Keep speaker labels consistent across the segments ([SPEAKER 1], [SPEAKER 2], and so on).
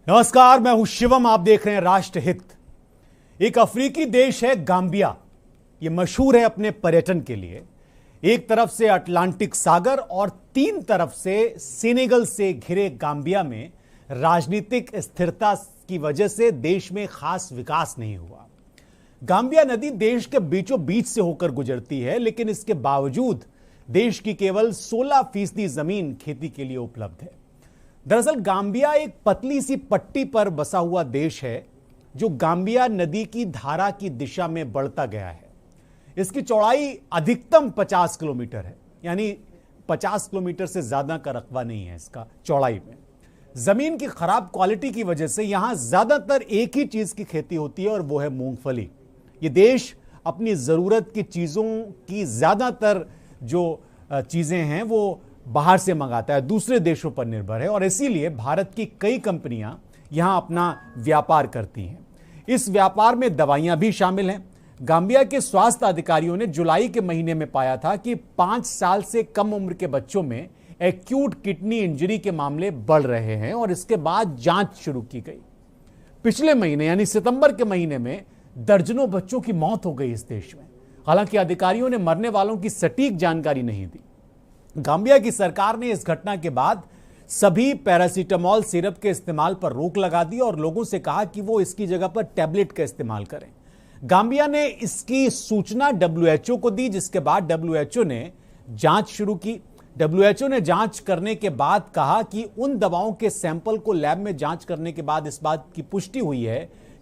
[SPEAKER 1] नमस्कार, मैं हूं शिवम। आप देख रहे हैं राष्ट्रहित। एक अफ्रीकी देश है गाम्बिया। यह मशहूर है अपने पर्यटन के लिए। एक तरफ से अटलांटिक सागर और तीन तरफ से सेनेगल से घिरे गाम्बिया में राजनीतिक स्थिरता की वजह से देश में खास विकास नहीं हुआ। गाम्बिया नदी देश के बीचों बीच से होकर गुजरती है, लेकिन इसके बावजूद देश की केवल 16% जमीन खेती के लिए उपलब्ध है। दरअसल गाम्बिया एक पतली सी पट्टी पर बसा हुआ देश है जो गाम्बिया नदी की धारा की दिशा में बढ़ता गया है। इसकी चौड़ाई अधिकतम 50 किलोमीटर है, यानी 50 किलोमीटर से ज्यादा का रकबा नहीं है इसका चौड़ाई में। जमीन की खराब क्वालिटी की वजह से यहां ज्यादातर एक ही चीज की खेती होती है और वो है मूंगफली। ये देश अपनी जरूरत की चीजों की ज्यादातर जो चीजें हैं वो बाहर से मंगाता है, दूसरे देशों पर निर्भर है और इसीलिए भारत की कई कंपनियां यहां अपना व्यापार करती हैं। इस व्यापार में दवाइयां भी शामिल हैं। गाम्बिया के स्वास्थ्य अधिकारियों ने जुलाई के महीने में पाया था कि 5 साल से कम उम्र के बच्चों में एक्यूट किडनी इंजरी के मामले बढ़ रहे हैं और इसके बाद जांच शुरू की गई। पिछले महीने यानी सितंबर के महीने में दर्जनों बच्चों की मौत हो गई इस देश में। हालांकि अधिकारियों ने मरने वालों की सटीक जानकारी नहीं दी। गाम्बिया की सरकार ने इस घटना के बाद सभी पैरासीटामोल सिरप के इस्तेमाल पर रोक लगा दी और लोगों से कहा कि वो इसकी जगह पर टैबलेट का इस्तेमाल करें। गाम्बिया ने इसकी सूचना डब्ल्यूएचओ को दी, जिसके बाद डब्ल्यूएचओ ने जांच शुरू की। डब्ल्यूएचओ ने जांच करने के बाद कहा कि उन दवाओं के सैंपल को लैब में जांच करने के बाद इस बात की पुष्टि हुई है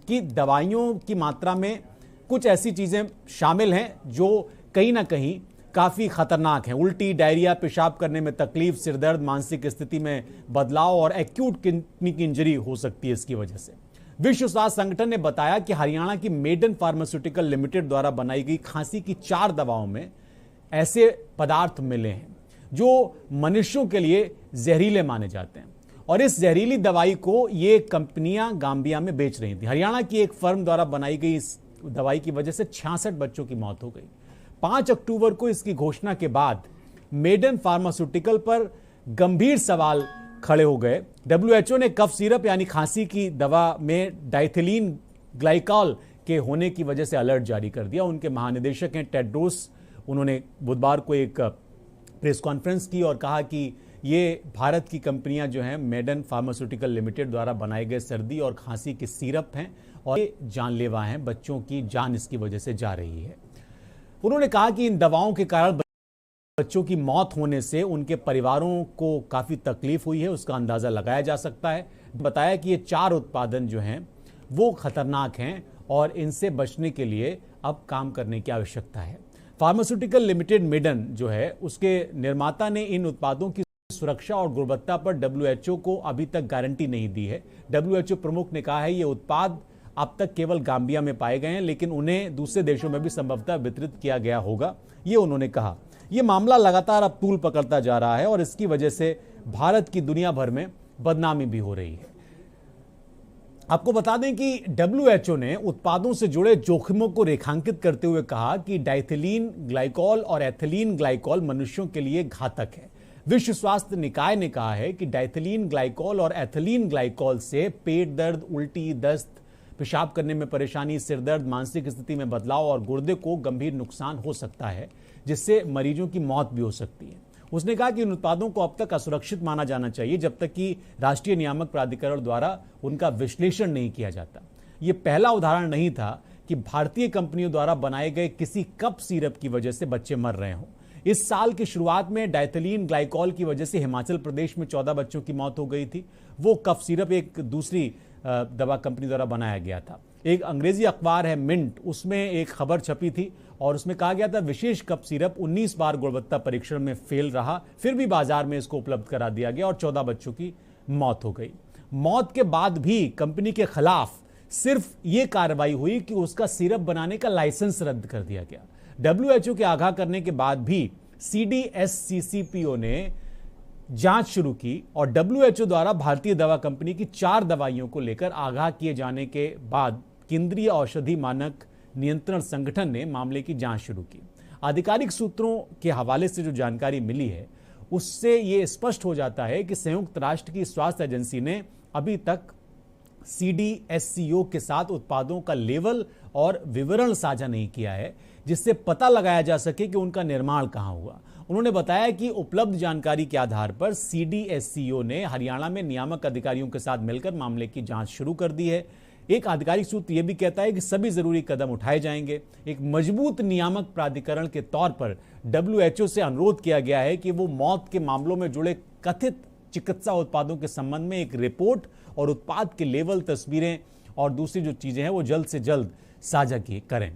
[SPEAKER 1] कि दवाइयों की मात्रा में कुछ ऐसी चीजें शामिल हैं जो कहीं ना कहीं काफी खतरनाक है। उल्टी, डायरिया, पेशाब करने में तकलीफ, सिरदर्द, मानसिक स्थिति में बदलाव और एक्यूट किडनी की इंजरी हो सकती है इसकी वजह से। विश्व स्वास्थ्य संगठन ने बताया कि हरियाणा की मेडन फार्मास्यूटिकल लिमिटेड द्वारा बनाई गई खांसी की 4 दवाओं में ऐसे पदार्थ मिले हैं जो मनुष्यों के लिए जहरीले माने जाते हैं और इस जहरीली दवाई को ये कंपनियां गाम्बिया में बेच रही थी। हरियाणा की एक फर्म द्वारा बनाई गई इस दवाई की वजह से 66 बच्चों की मौत हो गई। 5 अक्टूबर को इसकी घोषणा के बाद मेडन फार्मास्यूटिकल पर गंभीर सवाल खड़े हो गए। डब्ल्यूएचओ ने कफ सिरप यानी खांसी की दवा में डाइथिलीन ग्लाइकॉल के होने की वजह से अलर्ट जारी कर दिया। उनके महानिदेशक हैं टेड्रोस, उन्होंने बुधवार को एक प्रेस कॉन्फ्रेंस की और कहा कि ये भारत की कंपनियां जो हैं मेडन फार्मास्यूटिकल लिमिटेड द्वारा बनाए गए सर्दी और खांसी के सिरप हैं और ये जानलेवा हैं, बच्चों की जान इसकी वजह से जा रही है। उन्होंने कहा कि इन दवाओं के कारण बच्चों की मौत होने से उनके परिवारों को काफी तकलीफ हुई है, उसका अंदाजा लगाया जा सकता है। बताया कि ये 4 उत्पादन जो हैं वो खतरनाक हैं और इनसे बचने के लिए अब काम करने की आवश्यकता है। फार्मास्यूटिकल लिमिटेड मेडन जो है उसके निर्माता ने इन उत्पादों की सुरक्षा और गुणवत्ता पर डब्ल्यूएचओ को अभी तक गारंटी नहीं दी है। डब्ल्यूएचओ प्रमुख ने कहा है ये उत्पाद अब तक केवल गाम्बिया में पाए गए हैं, लेकिन उन्हें दूसरे देशों में भी संभवतः वितरित किया गया होगा, ये उन्होंने कहा। यह मामला लगातार अब तूल पकड़ता जा रहा है और इसकी वजह से भारत की दुनिया भर में बदनामी भी हो रही है। आपको बता दें कि डब्ल्यूएचओ ने उत्पादों से जुड़े जोखिमों को रेखांकित करते हुए कहा कि डाइथिलीन ग्लाइकॉल और एथिलीन ग्लाइकॉल मनुष्यों के लिए घातक है। विश्व स्वास्थ्य निकाय ने कहा है कि डाइथिलीन ग्लाइकॉल और एथिलीन ग्लाइकॉल से पेट दर्द, उल्टी, दस्त, पेशाब करने में परेशानी, सिरदर्द, मानसिक स्थिति में बदलाव और गुर्दे को गंभीर नुकसान हो सकता है, जिससे मरीजों की मौत भी हो सकती है। उसने कहा कि इन उत्पादों को अब तक असुरक्षित माना जाना चाहिए जब तक कि राष्ट्रीय नियामक प्राधिकरण द्वारा उनका विश्लेषण नहीं किया जाता। यह पहला उदाहरण नहीं था कि भारतीय कंपनियों द्वारा बनाए गए किसी कफ सिरप की वजह से बच्चे मर रहे हों। इस साल की शुरुआत में डाइथिलीन ग्लाइकॉल की वजह से हिमाचल प्रदेश में 14 बच्चों की मौत हो गई थी। वो कफ सिरप एक दूसरी दवा कंपनी द्वारा बनाया गया था। एक अंग्रेजी अखबार है मिंट, उसमें एक खबर छपी थी और उसमें कहा गया था विशेष कफ सिरप 19 बार गुणवत्ता परीक्षण में फेल रहा, फिर भी बाजार में इसको उपलब्ध करा दिया गया और 14 बच्चों की मौत हो गई। मौत के बाद भी कंपनी के खिलाफ सिर्फ ये कार्रवाई हुई कि उसका सिरप बनाने का लाइसेंस रद्द कर दिया गया। डब्ल्यूएचओ के आगाह करने के बाद भी सीडीएससीसीपीओ ने जांच शुरू की और डब्ल्यूएचओ द्वारा भारतीय दवा कंपनी की 4 दवाइयों को लेकर आगाह किए जाने के बाद केंद्रीय औषधि मानक नियंत्रण संगठन ने मामले की जांच शुरू की। आधिकारिक सूत्रों के हवाले से जो जानकारी मिली है उससे यह स्पष्ट हो जाता है कि संयुक्त राष्ट्र की स्वास्थ्य एजेंसी ने अभी तक CDSCO के साथ उत्पादों का लेवल और विवरण साझा नहीं किया है, जिससे पता लगाया जा सके कि उनका निर्माण कहां हुआ। उन्होंने बताया कि उपलब्ध जानकारी के आधार पर CDSCO ने हरियाणा में नियामक अधिकारियों के साथ मिलकर मामले की जांच शुरू कर दी है। एक आधिकारिक सूत्र यह भी कहता है कि सभी जरूरी कदम उठाए जाएंगे। एक मजबूत नियामक प्राधिकरण के तौर पर WHO से अनुरोध किया गया है कि वो मौत के मामलों में जुड़े कथित चिकित्सा उत्पादों के संबंध में एक रिपोर्ट और उत्पाद के लेवल, तस्वीरें और दूसरी जो चीजें हैं वो जल्द से जल्द साझा करें।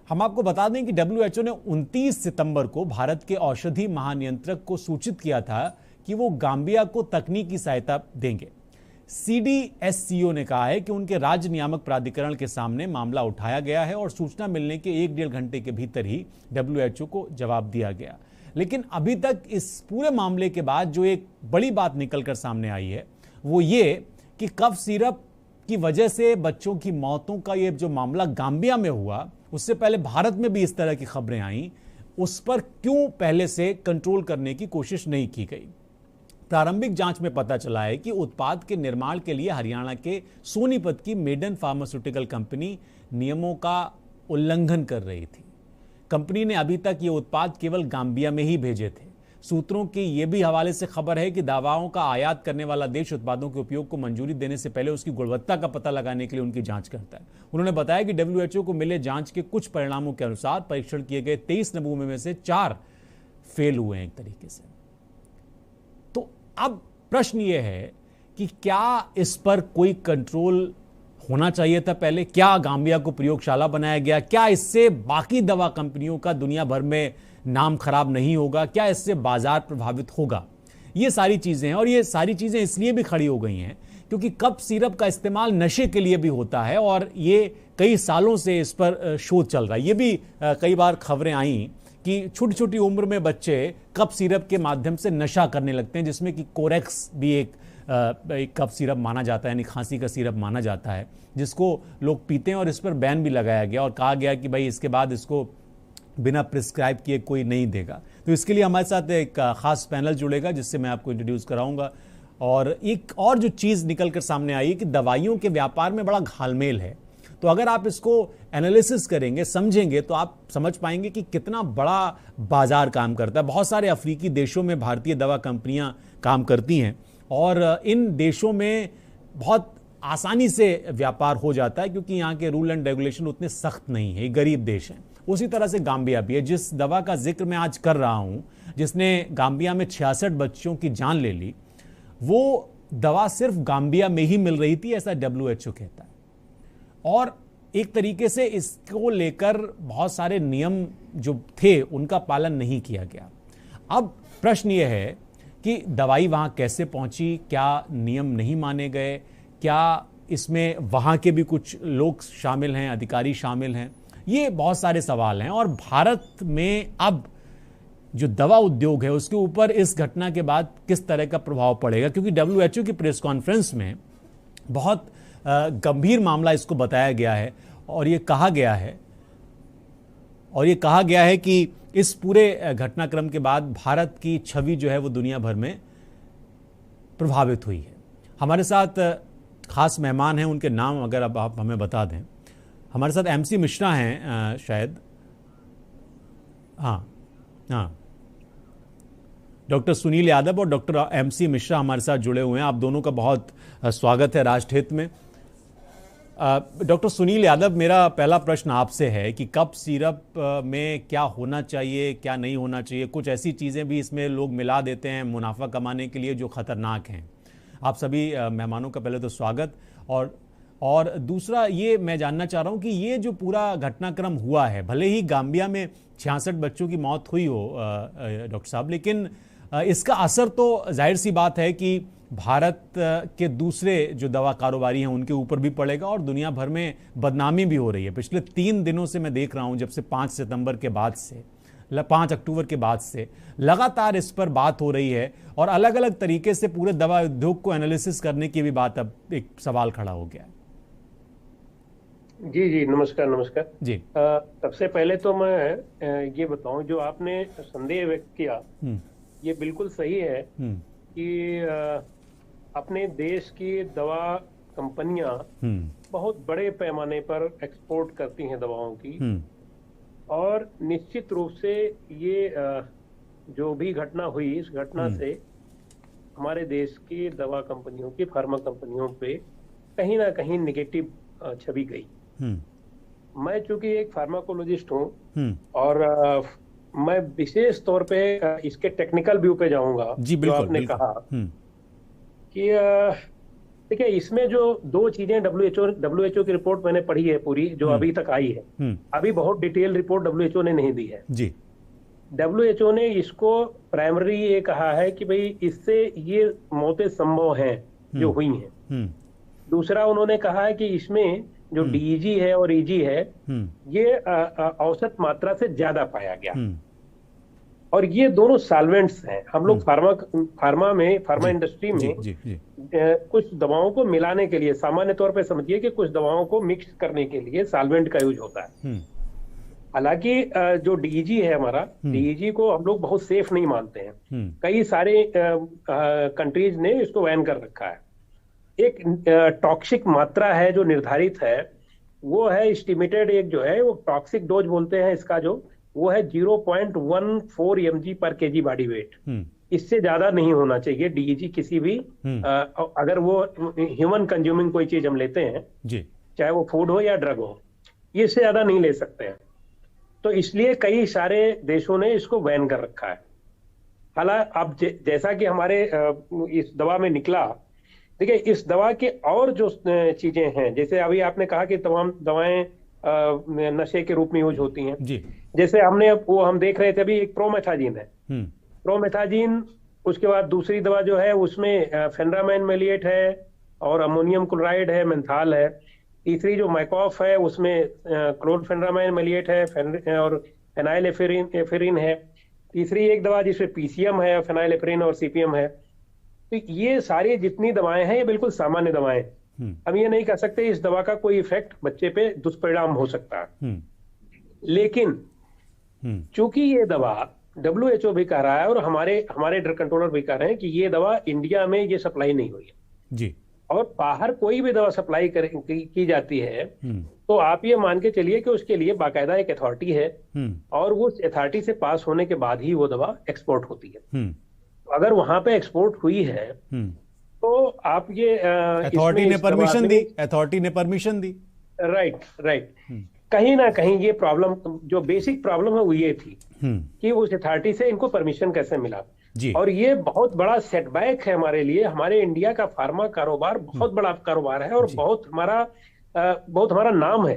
[SPEAKER 1] हम आपको बता दें कि WHO ने 29 सितंबर को भारत के औषधि महानियंत्रक को सूचित किया था कि वो गाम्बिया को तकनीकी सहायता देंगे। CDSCO ने कहा है कि उनके राज्य नियामक प्राधिकरण के सामने मामला उठाया गया है और सूचना मिलने के 1-1.5 घंटे के भीतर ही WHO को जवाब दिया गया। लेकिन अभी तक इस पूरे मामले के बाद जो एक बड़ी बात निकलकर सामने आई है वो ये कि कफ सिरप की वजह से बच्चों की मौतों का ये जो मामला गाम्बिया में हुआ, उससे पहले भारत में भी इस तरह की खबरें आईं, उस पर क्यों पहले से कंट्रोल करने की कोशिश नहीं की गई। प्रारंभिक जांच में पता चला है कि उत्पाद के निर्माण के लिए हरियाणा के सोनीपत की मेडन फार्मास्यूटिकल कंपनी नियमों का उल्लंघन कर रही थी। कंपनी ने अभी तक ये उत्पाद केवल गाम्बिया में ही भेजे थे। सूत्रों के ये भी हवाले से खबर है कि दवाओं का आयात करने वाला देश उत्पादों के उपयोग को मंजूरी देने से पहले उसकी गुणवत्ता का पता लगाने के लिए उनकी जांच करता है। उन्होंने बताया कि WHO को मिले जांच के कुछ परिणामों के अनुसार परीक्षण किए गए 23 नमूनों में से 4 फेल हुए हैं एक तरीके से। तो अब प्रश्न यह है कि क्या इस पर कोई कंट्रोल होना चाहिए था पहले? क्या गाम्बिया को प्रयोगशाला बनाया गया? क्या इससे बाकी दवा कंपनियों का दुनिया भर में नाम खराब नहीं होगा? क्या इससे बाजार प्रभावित होगा? ये सारी चीजें हैं और ये सारी चीजें इसलिए भी खड़ी हो गई हैं क्योंकि कफ सिरप का इस्तेमाल नशे के लिए भी होता है और ये कई सालों से इस पर शोध चल रहा है। ये भी कई बार खबरें आई कि छोटी छोटी उम्र में बच्चे कफ सिरप के माध्यम से नशा करने लगते हैं, जिसमें कि कोरेक्स भी एक कफ सिरप माना जाता है, यानी खांसी का सिरप माना जाता है, जिसको लोग पीते हैं और इस पर बैन भी लगाया गया और कहा गया कि भाई इसके बाद इसको बिना प्रिस्क्राइब किए कोई नहीं देगा। तो इसके लिए हमारे साथ एक खास पैनल जुड़ेगा जिससे मैं आपको इंट्रोड्यूस कराऊंगा। और एक और जो चीज़ निकल कर सामने आई कि दवाइयों के व्यापार में बड़ा घालमेल है। तो अगर आप इसको एनालिसिस करेंगे, समझेंगे, तो आप समझ पाएंगे कि कितना बड़ा बाजार काम करता है। बहुत सारे अफ्रीकी देशों में भारतीय दवा कंपनियां काम करती हैं और इन देशों में बहुत आसानी से व्यापार हो जाता है क्योंकि यहाँ के रूल एंड रेगुलेशन उतने सख्त नहीं है, गरीब देश हैं। उसी तरह से गाम्बिया भी है। जिस दवा का जिक्र मैं आज कर रहा हूं, जिसने गाम्बिया में 66 बच्चों की जान ले ली, वो दवा सिर्फ गाम्बिया में ही मिल रही थी, ऐसा WHO कहता है। और एक तरीके से इसको लेकर बहुत सारे नियम जो थे उनका पालन नहीं किया गया। अब प्रश्न यह है कि दवाई वहां कैसे पहुंची, क्या नियम नहीं माने गए, क्या इसमें वहां के भी कुछ लोग शामिल हैं, अधिकारी शामिल हैं, ये बहुत सारे सवाल हैं। और भारत में अब जो दवा उद्योग है उसके ऊपर इस घटना के बाद किस तरह का प्रभाव पड़ेगा, क्योंकि WHO की प्रेस कॉन्फ्रेंस में बहुत गंभीर मामला इसको बताया गया है और ये कहा गया है कि इस पूरे घटनाक्रम के बाद भारत की छवि जो है वो दुनिया भर में प्रभावित हुई है। हमारे साथ खास मेहमान हैं, उनके नाम अगर अब आप हमें बता दें। हमारे साथ MC मिश्रा हैं शायद, हाँ, डॉक्टर सुनील यादव और डॉक्टर MC मिश्रा हमारे साथ जुड़े हुए हैं। आप दोनों का बहुत स्वागत है राष्ट्रहित में। डॉक्टर सुनील यादव, मेरा पहला प्रश्न आपसे है कि कफ सिरप में क्या होना चाहिए, क्या नहीं होना चाहिए? कुछ ऐसी चीज़ें भी इसमें लोग मिला देते हैं मुनाफा कमाने के लिए जो खतरनाक हैं। आप सभी मेहमानों का पहले तो स्वागत। और दूसरा ये मैं जानना चाह रहा हूँ कि ये जो पूरा घटनाक्रम हुआ है, भले ही गाम्बिया में 66 बच्चों की मौत हुई हो डॉक्टर साहब, लेकिन इसका असर तो जाहिर सी बात है कि भारत के दूसरे जो दवा कारोबारी हैं उनके ऊपर भी पड़ेगा और दुनिया भर में बदनामी भी हो रही है। पिछले 3 दिनों से मैं देख रहा हूं, जब से 5 अक्टूबर के बाद से लगातार इस पर बात हो रही है और अलग अलग तरीके से पूरे दवा उद्योग को एनालिसिस करने की भी बात, अब एक सवाल खड़ा हो गया है।
[SPEAKER 2] जी, नमस्कार
[SPEAKER 1] जी।
[SPEAKER 2] सबसे पहले तो मैं ये बताऊं, जो आपने संदेह व्यक्त किया ये बिल्कुल सही है कि अपने देश की दवा कंपनियां बहुत बड़े पैमाने पर एक्सपोर्ट करती हैं दवाओं की, और निश्चित रूप से ये जो भी घटना हुई, इस घटना से हमारे देश की दवा कंपनियों की, फार्मा कंपनियों पे कहीं ना कहीं निगेटिव छवि गई। मैं चूंकि एक फार्माकोलॉजिस्ट हूँ और मैं विशेष तौर पे इसके टेक्निकल व्यू पे जाऊंगा।
[SPEAKER 1] जी,
[SPEAKER 2] जो
[SPEAKER 1] बिल्कुल,
[SPEAKER 2] आपने
[SPEAKER 1] बिल्कुल।
[SPEAKER 2] कहा कि देखिए, इसमें जो दो चीजें, डब्ल्यूएचओ की रिपोर्ट मैंने पढ़ी है पूरी, जो अभी तक आई है। अभी बहुत डिटेल रिपोर्ट डब्ल्यूएचओ ने नहीं दी है
[SPEAKER 1] जी।
[SPEAKER 2] डब्ल्यूएचओ ने इसको प्राइमरी ये कहा है कि भाई इससे ये मौतें संभव हैं जो हुई हैं। दूसरा उन्होंने कहा है कि इसमें जो डीईजी है और ईजी है, ये औसत मात्रा से ज्यादा पाया गया, और ये दोनों सॉल्वेंट्स हैं। हम लोग फार्मा इंडस्ट्री में कुछ दवाओं को मिलाने के लिए, सामान्य तौर पे समझिए कि कुछ दवाओं को मिक्स करने के लिए सॉल्वेंट का यूज होता है। हालांकि जो डीईजी है हमारा, डीईजी को हम लोग बहुत सेफ नहीं मानते हैं। कई सारे कंट्रीज ने इसको बैन कर रखा है। एक टॉक्सिक मात्रा है जो निर्धारित है, वो है एस्टिमेटेड, एक जो है वो टॉक्सिक डोज बोलते हैं इसका, जो वो है 0.14 mg पर केजी बॉडी वेट। इससे ज्यादा नहीं होना चाहिए डीईजी किसी भी, अगर वो ह्यूमन कंज्यूमिंग कोई चीज हम लेते हैं जी, चाहे वो फूड हो या ड्रग हो, ये इससे ज्यादा नहीं ले सकते हैं। तो इसलिए कई सारे देशों ने इसको बैन कर रखा है। हालांकि अब जैसा कि हमारे इस दवा में निकला, देखिए इस दवा के और जो चीजें हैं, जैसे अभी आपने कहा कि तमाम दवाएं नशे के रूप में यूज होती हैं जी। जैसे हम देख रहे थे अभी, एक प्रोमेथाजीन है, प्रोमेथाजीन। उसके बाद दूसरी दवा जो है उसमें फेनरामाइन मेलिएट है और अमोनियम क्लोराइड है, मेंथाल है। तीसरी जो मैकॉफ है उसमें क्लोरफेनरामाइन मेलिएट है और फेनाइल एफेरिन है। तीसरी एक दवा जिसमें पीसीएम है, फेनाइल एफेरिन और सीपीएम है। तो ये सारी जितनी दवाएं हैं ये बिल्कुल सामान्य दवाएं। हम ये नहीं कह सकते इस दवा का कोई इफेक्ट बच्चे पे दुष्परिणाम हो सकता है, लेकिन चूंकि ये दवा डब्ल्यूएचओ भी कह रहा है और हमारे ड्रग कंट्रोलर भी कह रहे हैं कि ये दवा इंडिया में ये सप्लाई नहीं हुई है जी, और बाहर कोई भी दवा सप्लाई की जाती है तो आप ये मान के चलिए कि उसके लिए बाकायदा एक अथॉरिटी है, और वो अथॉरिटी से पास होने के बाद ही वो दवा एक्सपोर्ट होती है। अगर वहां पे एक्सपोर्ट हुई है तो आप ये
[SPEAKER 1] अथॉरिटी ने परमिशन दी।
[SPEAKER 2] राइट। कहीं ना कहीं ये प्रॉब्लम, जो बेसिक प्रॉब्लम है वो ये थी कि उस अथॉरिटी से इनको परमिशन कैसे मिला जी। और ये बहुत बड़ा सेटबैक है हमारे लिए। हमारे इंडिया का फार्मा कारोबार बहुत बड़ा कारोबार है और बहुत हमारा नाम है,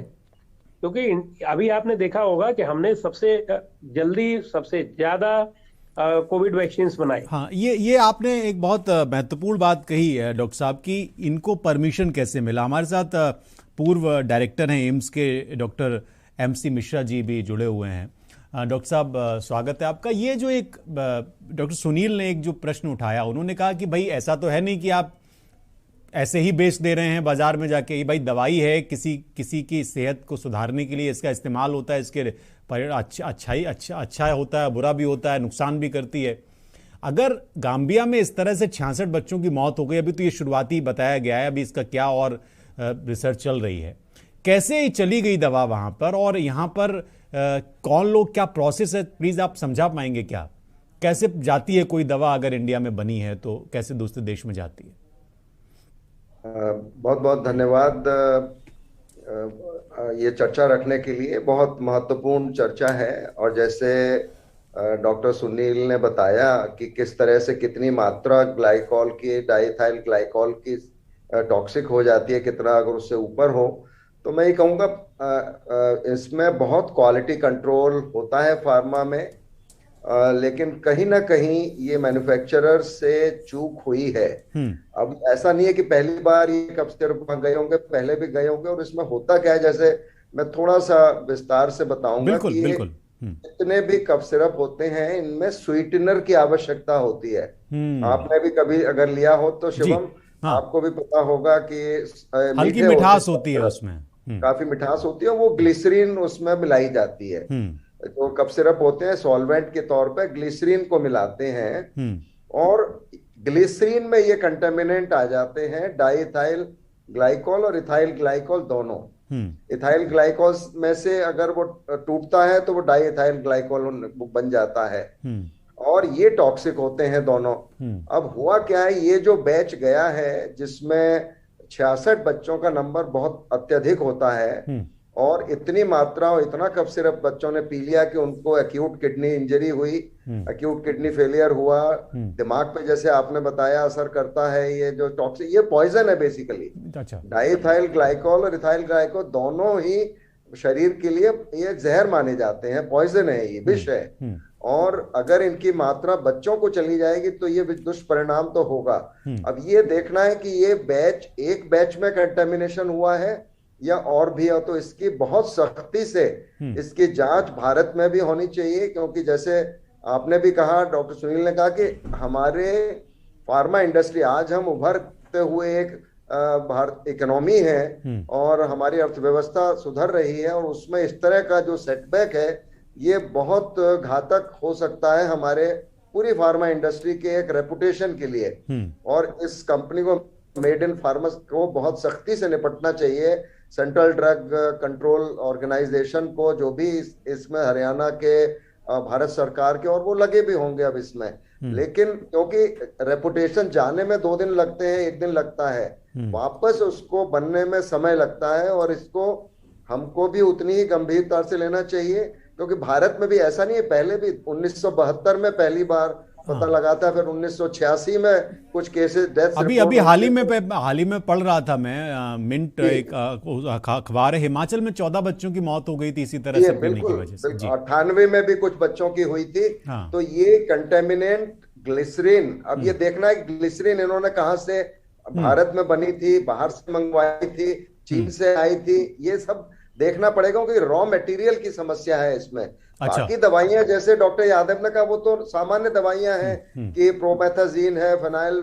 [SPEAKER 2] क्योंकि अभी आपने देखा होगा कि हमने सबसे जल्दी सबसे ज्यादा कोविड वैक्सीन बनाए।
[SPEAKER 1] हाँ, ये आपने एक बहुत महत्वपूर्ण बात कही है डॉक्टर साहब की, इनको परमिशन कैसे मिला। हमारे साथ पूर्व डायरेक्टर हैं एम्स के डॉक्टर MC मिश्रा जी भी जुड़े हुए हैं। डॉक्टर साहब स्वागत है आपका। ये जो एक डॉक्टर सुनील ने एक जो प्रश्न उठाया, उन्होंने कहा कि भाई ऐसा तो है नहीं कि आप ऐसे ही बेच दे रहे हैं बाजार में जाके, भाई दवाई है, किसी की सेहत को सुधारने के लिए इसका इस्तेमाल होता है, इसके अच्छा होता है, बुरा भी होता है, नुकसान भी करती है। अगर गाम्बिया में इस तरह से 66 बच्चों की मौत हो गई, अभी तो ये शुरुआती बताया गया है, अभी इसका क्या और रिसर्च चल रही है, कैसे चली गई दवा वहां पर, और यहाँ पर कौन लोग, क्या प्रोसेस है, प्लीज आप समझा पाएंगे क्या, कैसे जाती है कोई दवा अगर इंडिया में बनी है तो कैसे दूसरे देश में जाती है?
[SPEAKER 3] बहुत बहुत धन्यवाद ये चर्चा रखने के लिए। बहुत महत्वपूर्ण चर्चा है, और जैसे डॉक्टर सुनील ने बताया कि किस तरह से कितनी मात्रा ग्लाइकॉल की, डाइथाइल ग्लाइकॉल की टॉक्सिक हो जाती है, कितना अगर उससे ऊपर हो, तो मैं ये कहूँगा इसमें बहुत क्वालिटी कंट्रोल होता है फार्मा में, लेकिन कहीं ना कहीं ये मैन्युफैक्चरर से चूक हुई है। अब ऐसा नहीं है कि पहली बार ये कफ सिरप गए होंगे, पहले भी गए होंगे। और इसमें होता क्या है, जैसे मैं थोड़ा सा विस्तार से बताऊंगा कि जितने भी कफ सिरप होते हैं इनमें स्वीटनर की आवश्यकता होती है। आपने भी कभी अगर लिया हो तो शिवम, आपको भी पता होगा कि
[SPEAKER 1] हल्की मिठास होती है उसमें,
[SPEAKER 3] काफी मिठास होती है, वो ग्लिसरीन उसमें मिलाई जाती है। जो कफ सिरप होते हैं सॉल्वेंट के तौर पे ग्लिसरीन को मिलाते हैं, और ग्लिसरीन में ये कंटेमिनेंट आ जाते हैं डाइथाइल ग्लाइकोल और इथाइल ग्लाइकोल दोनों। इथाइल ग्लाइकोल में से अगर वो टूटता है तो वो डाई इथाइल ग्लाइकोल बन जाता है, और ये टॉक्सिक होते हैं दोनों। अब हुआ क्या है, ये जो बैच गया है जिसमें 66 बच्चों का नंबर बहुत अत्यधिक होता है, और इतनी मात्रा और इतना कफ सिरप बच्चों ने पी लिया कि उनको एक्यूट किडनी इंजरी हुई, एक्यूट किडनी फेलियर हुआ, दिमाग पे जैसे आपने बताया असर करता है। ये जो टॉक्सिक, ये पॉइजन है बेसिकली।
[SPEAKER 1] अच्छा।
[SPEAKER 3] डाइथाइल ग्लाइकोल और इथाइल ग्लाइकोल दोनों ही शरीर के लिए ये जहर माने जाते हैं, पॉइजन है, ये विष है। और अगर इनकी मात्रा बच्चों को चली जाएगी तो ये दुष्परिणाम तो होगा। अब ये देखना है कि ये बैच, एक बैच में कंटेमिनेशन हुआ है या और भी है, तो इसकी बहुत सख्ती से इसकी जांच भारत में भी होनी चाहिए, क्योंकि जैसे आपने भी कहा, डॉक्टर सुनील ने कहा कि हमारे फार्मा इंडस्ट्री, आज हम उभरते हुए एक भारत इकोनॉमी है और हमारी अर्थव्यवस्था सुधर रही है, और उसमें इस तरह का जो सेटबैक है ये बहुत घातक हो सकता है हमारे पूरी फार्मा इंडस्ट्री के एक रेपुटेशन के लिए। और इस कंपनी को, मेड इन फार्मा को बहुत सख्ती से निपटना चाहिए। सेंट्रल ड्रग कंट्रोल ऑर्गेनाइजेशन को, जो भी इसमें हरियाणा के, भारत सरकार के, और वो लगे भी होंगे अब इसमें, लेकिन क्योंकि रेपुटेशन जाने में 2 दिन लगते हैं, 1 दिन लगता है, वापस उसको बनने में समय लगता है, और इसको हमको भी उतनी ही गंभीरता से लेना चाहिए। क्योंकि भारत में भी ऐसा नहीं है, पहले भी 1972 में पहली बार पता लगा था, फिर 1986 में कुछ केसेस डेथ।
[SPEAKER 1] अभी हाल ही में पढ़ रहा था मैं, मिंट एक अखबार है, हिमाचल में 14 बच्चों की मौत हो गई थी इसी तरह से पीने की वजह से।
[SPEAKER 3] 98 में भी कुछ बच्चों की हुई थी। तो ये कंटेमिनेंट ग्लिसरीन, अब ये देखना है ग्लिसरीन इन्होंने कहां से, भारत में बनी थी, बाहर से मंगवाई थी, चीन से आई थी, ये सब देखना पड़ेगा, क्योंकि रॉ मटेरियल की समस्या है इसमें। अच्छा। बाकी दवाइयां जैसे डॉक्टर यादव ने कहा वो तो सामान्य दवाइयां हैं कि प्रोमेथाजीन है, फेनाइल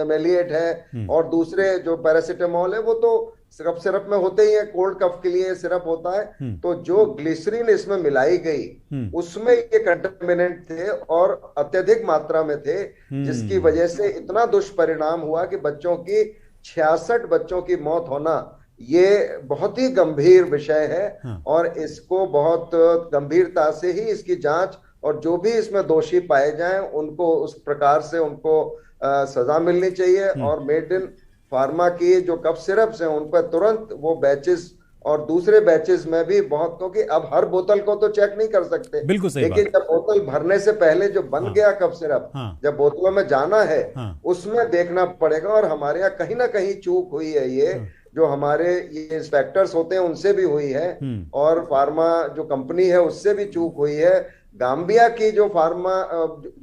[SPEAKER 3] मेलिएट है, और दूसरे जो पैरासिटामोल है वो तो सिरप में होते ही है, कोल्ड कफ के लिए सिरप होता है। तो जो ग्लिसरीन इसमें मिलाई गई उसमें ये कंटेमिनेंट थे और अत्यधिक मात्रा में थे, जिसकी वजह से इतना दुष्परिणाम हुआ कि बच्चों की 66 बच्चों की मौत होना, ये बहुत ही गंभीर विषय है। और इसको बहुत गंभीरता से ही इसकी जांच, और जो भी इसमें दोषी पाए जाएं उनको उस प्रकार से उनको सजा मिलनी चाहिए। और मेड इन फार्मा की जो कफ सिरप्स हैं उन पर तुरंत वो बैचेस, और दूसरे बैचेस में भी बहुत, क्योंकि अब हर बोतल को तो चेक नहीं कर सकते,
[SPEAKER 1] बिल्कुल सही
[SPEAKER 3] लेकिन जब बोतल भरने से पहले जो बन गया कफ सिरप, जब बोतलों में जाना है उसमें देखना पड़ेगा। और हमारे यहाँ कहीं ना कहीं चूक हुई है, ये जो हमारे ये इंस्पेक्टर्स होते हैं उनसे भी हुई है, और फार्मा जो कंपनी है उससे भी चूक हुई है। गाम्बिया की जो फार्मा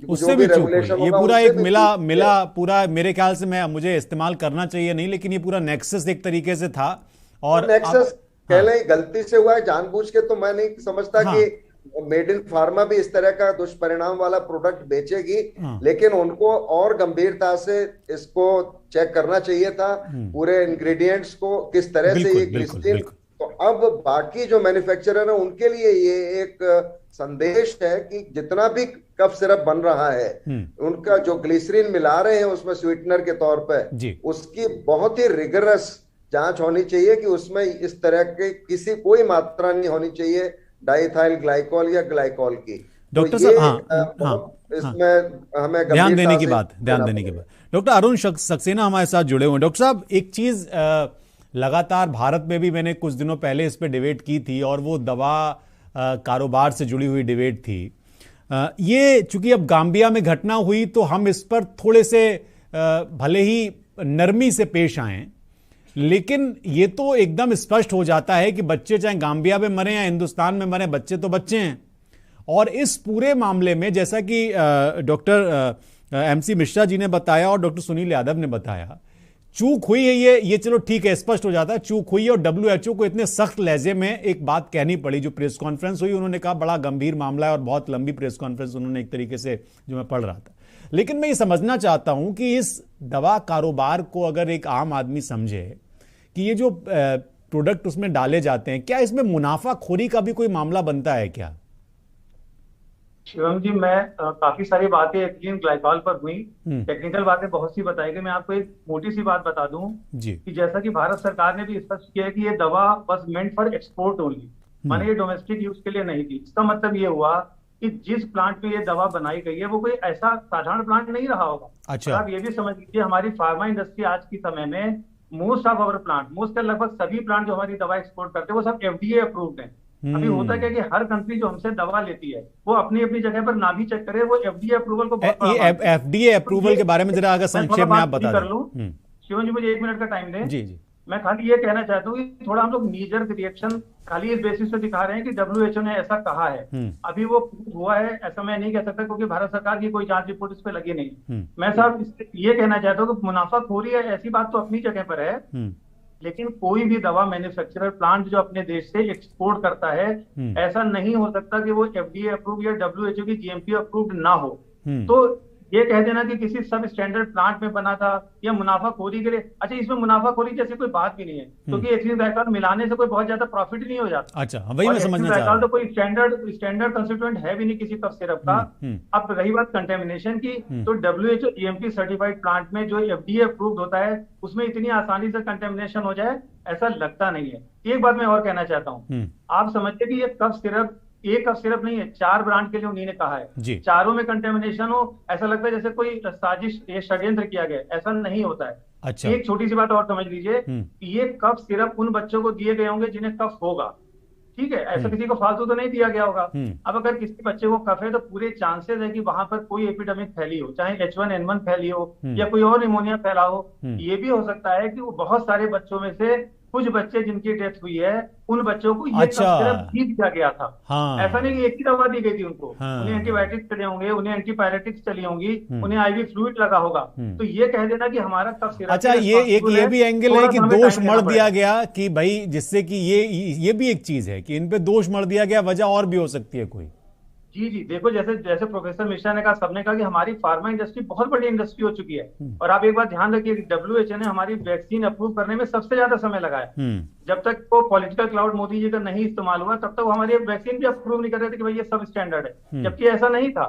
[SPEAKER 1] उससे भी चूक हुई। ये पूरा एक मिला पूरा, मेरे ख्याल से मुझे इस्तेमाल करना चाहिए नहीं, लेकिन ये पूरा नेक्सस एक तरीके से था। और
[SPEAKER 3] नेक्सस कह लें गलती से हुआ है, जानबूझ के तो मैं नहीं समझता कि मेड इन फार्मा भी इस तरह का दुष्परिणाम वाला प्रोडक्ट बेचेगी, लेकिन उनको और गंभीरता से इसको चेक करना चाहिए था, पूरे इंग्रेडिएंट्स को किस तरह से ये ग्लिसरीन। तो अब बाकी जो मैन्युफैक्चरर है उनके लिए ये एक संदेश है कि जितना भी कफ सिरप बन रहा है, उनका जो ग्लिसरीन मिला रहे हैं उसमें स्वीटनर के तौर पर, उसकी बहुत ही रिगरस जांच होनी चाहिए कि उसमें इस तरह के कोई मात्रा नहीं होनी चाहिए डाइथाइल ग्लाइकोल या ग्लाइकोल की।
[SPEAKER 1] डॉक्टर साहब,
[SPEAKER 3] इसमें हमें
[SPEAKER 1] ध्यान देने की बात डॉक्टर अरुण सक्सेना हमारे साथ जुड़े हुए हैं। डॉक्टर साहब, एक चीज लगातार भारत में भी मैंने कुछ दिनों पहले इस पे डिबेट की थी, और वो दवा कारोबार से जुड़ी हुई डिबेट थी। ये चूंकि अब गाम्बिया में घटना हुई तो हम इस पर थोड़े से भले ही नरमी से पेश आए, लेकिन ये तो एकदम स्पष्ट हो जाता है कि बच्चे चाहे गाम्बिया में मरे या हिंदुस्तान में मरे, बच्चे तो बच्चे हैं। और इस पूरे मामले में जैसा कि डॉक्टर एमसी मिश्रा जी ने बताया और डॉक्टर सुनील यादव ने बताया, चूक हुई है, ये चलो ठीक है, स्पष्ट हो जाता है चूक हुई है। और WHO को इतने सख्त लहजे में एक बात कहनी पड़ी, जो प्रेस कॉन्फ्रेंस हुई, उन्होंने कहा बड़ा गंभीर मामला है, और बहुत लंबी प्रेस कॉन्फ्रेंस उन्होंने एक तरीके से, जो मैं पढ़ रहा था। लेकिन मैं ये समझना चाहता हूं कि इस दवा कारोबार को अगर एक आम आदमी समझे कि ये जो प्रोडक्ट उसमें डाले जाते हैं, क्या इसमें मुनाफाखोरी का भी कोई मामला बनता है क्या?
[SPEAKER 4] शिवम जी, मैं काफी सारी बातें एथिलीन ग्लाइकॉल पर हुई। टेक्निकल बातें बहुत सी बताई गई। मैं आपको एक मोटी सी बात बता दूं
[SPEAKER 1] जी।
[SPEAKER 4] कि जैसा कि भारत सरकार ने भी स्पष्ट किया है कि ये दवा बस मेंट फॉर एक्सपोर्ट ओनली, माने ये डोमेस्टिक यूज के लिए नहीं थी। इसका मतलब ये हुआ कि जिस प्लांट में ये दवा बनाई गई है वो कोई ऐसा साधारण प्लांट नहीं रहा होगा। और
[SPEAKER 1] अच्छा।
[SPEAKER 4] आप ये भी समझ लीजिए, हमारी फार्मा इंडस्ट्री आज के समय में most of our plant, most लगभग सभी प्लांट जो हमारी दवा एक्सपोर्ट करते हैं वो सब एफडीए अप्रूव्ड है। अभी होता क्या है कि हर कंट्री जो हमसे दवा लेती है वो अपनी अपनी जगह पर ना भी चेक करे, वो एफडीए अप्रूवल को बहुत बड़ा मानती है।
[SPEAKER 1] एफडीए अप्रूवल के बारे में जरा अगर
[SPEAKER 4] मैं थोड़ा
[SPEAKER 1] संक्षेप में आप
[SPEAKER 4] बात
[SPEAKER 1] बता
[SPEAKER 4] कर
[SPEAKER 1] दें।
[SPEAKER 4] लूं शिवन जी, मुझे 1 मिनट का टाइम दें।
[SPEAKER 1] जी जी।
[SPEAKER 4] मैं खाली ये कहना चाहता हूँ कि थोड़ा हम लोग नीजर रिएक्शन खाली इस बेसिस पे दिखा रहे हैं कि डब्ल्यूएचओ ने ऐसा कहा है। अभी वो प्रूव हुआ है ऐसा मैं नहीं कह सकता, क्योंकि भारत सरकार की कोई जांच रिपोर्ट इस पे लगी नहीं। मैं साहब ये कहना चाहता हूँ कि मुनाफाखोरी है ऐसी बात तो अपनी जगह पर है, लेकिन कोई भी दवा मैन्युफैक्चरर प्लांट जो अपने देश से एक्सपोर्ट करता है, ऐसा नहीं हो सकता कि वो एफडीए अप्रूव या डब्ल्यूएचओ की जीएमपी अप्रूव्ड ना हो। तो ये कह देना कि किसी सब स्टैंडर्ड प्लांट में बना था या मुनाफाखोरी के लिए, अच्छा इसमें मुनाफाखोरी जैसी कोई बात भी नहीं है, क्योंकि एथिलीन ग्लाइकॉल मिलाने से कोई बहुत ज्यादा प्रॉफिट नहीं हो जाता।
[SPEAKER 1] अच्छा, वही मैं समझना चाह रहा हूं।
[SPEAKER 4] तो कोई स्टैंडर्ड कंस्टिट्यूएंट है भी नहीं किसी कफ सिरप का। अब रही बात कंटेमिनेशन की, तो डब्ल्यूएचओ जीएमपी सर्टिफाइड प्लांट में जो एफडीए अप्रूव्ड होता है उसमें इतनी आसानी से कंटेमिनेशन हो जाए ऐसा लगता नहीं है। एक बात मैं और कहना चाहता हूँ, आप समझते कि ये कफ सिरप एक कफ सिरप नहीं है, 4 ब्रांड के लिए उन्हीं ने कहा है। चारों में कंटेमिनेशन हो ऐसा लगता है जैसे कोई साजिश ये षड्यंत्र किया गया, ऐसा नहीं होता है।
[SPEAKER 1] अच्छा।
[SPEAKER 4] एक छोटी सी बात और समझ लीजिए, ये कफ सिरप उन बच्चों को दिए गए होंगे जिन्हें कफ होगा, ठीक है, ऐसा किसी को फालतू तो नहीं दिया गया होगा। अब अगर किसी बच्चे को कफ है तो पूरे चांसेस है कि वहां पर कोई एपिडेमिक फैली हो, चाहे H1N1 फैली हो या कोई और निमोनिया फैला हो। ये भी हो सकता है कि वो बहुत सारे बच्चों में से कुछ बच्चे जिनकी डेथ हुई है उन बच्चों को ये कफ सिरप भी दिया गया था। ऐसा नहीं कि एक ही दवा दी गई थी उनको, उन्हें एंटीबायोटिक्स चले होंगे, उन्हें एंटीपायरेटिक्स चली होंगी, उन्हें आईवी फ्लूइड लगा होगा। तो ये कह देना कि हमारा कफ सिरप,
[SPEAKER 1] अच्छा, ये भी एंगल है कि दोष मढ़ दिया गया कि भाई, जिससे कि ये भी एक चीज है कि इन पे दोष मढ़ दिया गया, वजह और भी हो सकती है कोई।
[SPEAKER 4] जी जी, देखो जैसे जैसे प्रोफेसर मिश्रा ने कहा, सबने कहा कि हमारी फार्मा इंडस्ट्री बहुत बड़ी इंडस्ट्री हो चुकी है। और आप एक बात ध्यान रखिए, डब्ल्यूएचओ ने हमारी वैक्सीन अप्रूव करने में सबसे ज्यादा समय लगाया। जब तक वो पॉलिटिकल क्लाउड मोदी जी का नहीं इस्तेमाल हुआ तब तक वो हमारी वैक्सीन भी अप्रूव नहीं कर रहे थे कि भाई ये सब स्टैंडर्ड है, जबकि ऐसा नहीं था।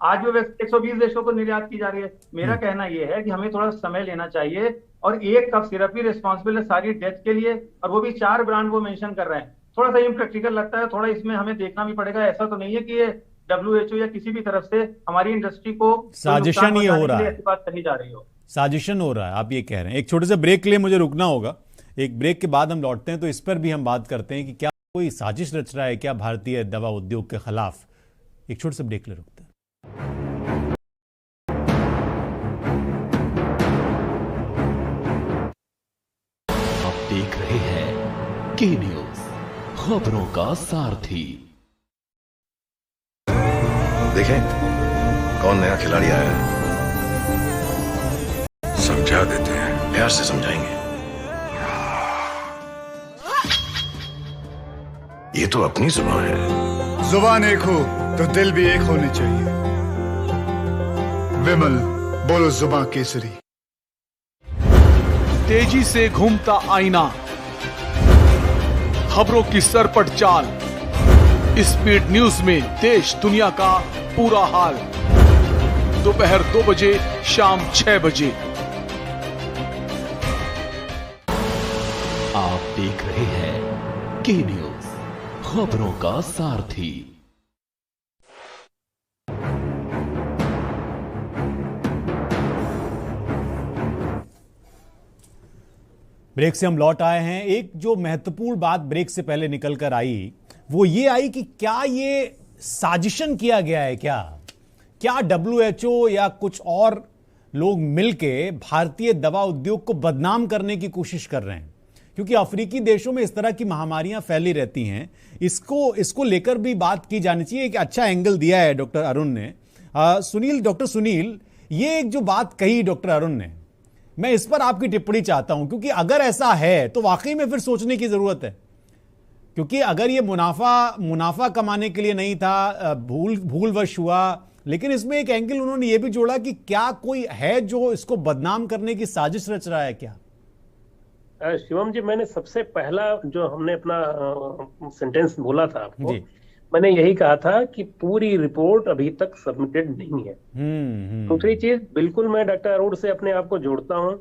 [SPEAKER 4] आज वो 120 देशों को निर्यात की जा रही है। मेरा कहना यह है कि हमें थोड़ा समय लेना चाहिए, और एक कफ सिरप ही रिस्पॉन्सिबल है सारी डेथ के लिए, और वो भी 4 ब्रांड वो मेंशन कर रहे हैं। थोड़ा सा इम्प्रैक्टिकल लगता है, थोड़ा इसमें हमें देखना भी पड़ेगा। ऐसा तो नहीं है कि ये डब्ल्यूएचओ या किसी भी तरफ से हमारी इंडस्ट्री को
[SPEAKER 1] साजिशन ही हो रहा है,
[SPEAKER 4] ऐसी बात कही जा रही हो,
[SPEAKER 1] साजिशन हो रहा है, आप ये कह रहे हैं। एक छोटे से ब्रेक के लिए मुझे रुकना होगा, एक ब्रेक के बाद हम लौटते हैं तो इस पर भी हम बात करते हैं कि क्या कोई साजिश रच रहा है क्या भारतीय दवा उद्योग के खिलाफ। एक छोटे से ब्रेक के लिए रुकते हैं।
[SPEAKER 5] आप देख रहे हैं के न्यूज, खबरों का सारथी।
[SPEAKER 6] देखें कौन नया खिलाड़ी आया है, समझा देते हैं, प्यार से समझाएंगे। ये तो अपनी जुबान है।
[SPEAKER 7] जुबान एक हो तो दिल भी एक होने चाहिए। विमल, बोलो जुबान केसरी।
[SPEAKER 8] तेजी से घूमता आईना, खबरों की सरपट चाल, स्पीड न्यूज में देश दुनिया का पूरा हाल। दोपहर 2 बजे, शाम 6 बजे।
[SPEAKER 5] आप देख रहे हैं के न्यूज, खबरों का सारथी।
[SPEAKER 1] ब्रेक से हम लौट आए हैं। एक जो महत्वपूर्ण बात ब्रेक से पहले निकल कर आई वो ये आई कि क्या ये साजिशन किया गया है, क्या डब्ल्यूएचओ या कुछ और लोग मिलके भारतीय दवा उद्योग को बदनाम करने की कोशिश कर रहे हैं। क्योंकि अफ्रीकी देशों में इस तरह की महामारियां फैली रहती हैं, इसको लेकर भी बात की जानी चाहिए। एक अच्छा एंगल दिया है डॉक्टर अरुण ने। डॉक्टर सुनील, ये एक जो बात कही डॉक्टर अरुण ने, मैं इस पर आपकी टिप्पणी चाहता हूं, क्योंकि अगर ऐसा है तो वाकई में फिर सोचने की जरूरत है। क्योंकि अगर ये मुनाफा कमाने के लिए नहीं था, भूलवश हुआ, लेकिन इसमें एक एंगल उन्होंने ये भी जोड़ा कि क्या कोई है जो इसको बदनाम करने की साजिश रच रहा है क्या?
[SPEAKER 2] शिवम जी, मैंने सबसे पहला जो हमने अपना सेंटेंस बोला था आपको, मैंने यही कहा था कि पूरी रिपोर्ट अभी तक सबमिटेड नहीं है। दूसरी चीज, बिल्कुल मैं डॉक्टर अरुण से अपने आप को जोड़ता हूं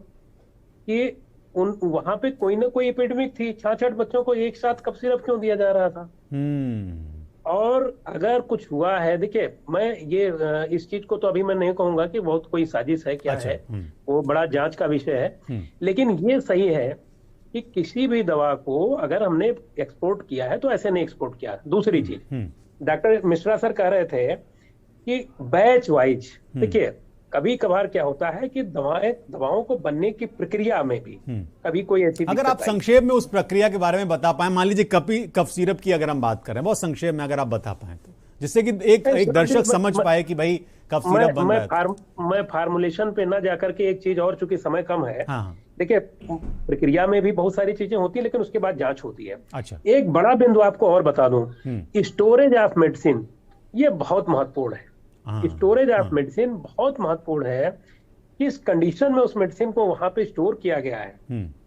[SPEAKER 2] कि वहां पे कोई ना कोई एपिडेमिक थी। 66 बच्चों को एक साथ कफ सिरप क्यों दिया जा रहा था? और अगर कुछ हुआ है, देखिए मैं ये इस चीज को तो अभी मैं नहीं कहूंगा कि बहुत कोई साजिश है क्या है, वो बड़ा जांच का विषय है, लेकिन ये सही है कि किसी भी दवा को अगर हमने एक्सपोर्ट किया है तो ऐसे नहीं एक्सपोर्ट किया। दूसरी चीज, डॉक्टर मिश्रा सर कह रहे थे कि बैच वाइज, देखिए कभी कभार क्या होता है कि दवाओं को बनने की प्रक्रिया में भी कभी कोई ऐसी,
[SPEAKER 1] अगर आप संक्षेप में उस प्रक्रिया के बारे में बता पाए, मान लीजिए कफ सिरप की अगर हम बात करें, बहुत संक्षेप में अगर आप बता पाए तो, जिससे कि एक दर्शक समझ पाए कि भाई कफ सिरप बन रहा है।
[SPEAKER 2] मैं फार्मुलेशन पे ना जाकर के एक चीज और, चूंकि समय कम है, देखिए प्रक्रिया में भी बहुत सारी चीजें होती है लेकिन उसके बाद जांच होती है।
[SPEAKER 1] अच्छा,
[SPEAKER 2] एक बड़ा बिंदु आपको और बता दूं, स्टोरेज ऑफ मेडिसिन ये बहुत महत्वपूर्ण है। स्टोरेज ऑफ मेडिसिन बहुत महत्वपूर्ण है। किस कंडीशन में उस मेडिसिन को वहां पे स्टोर किया गया है,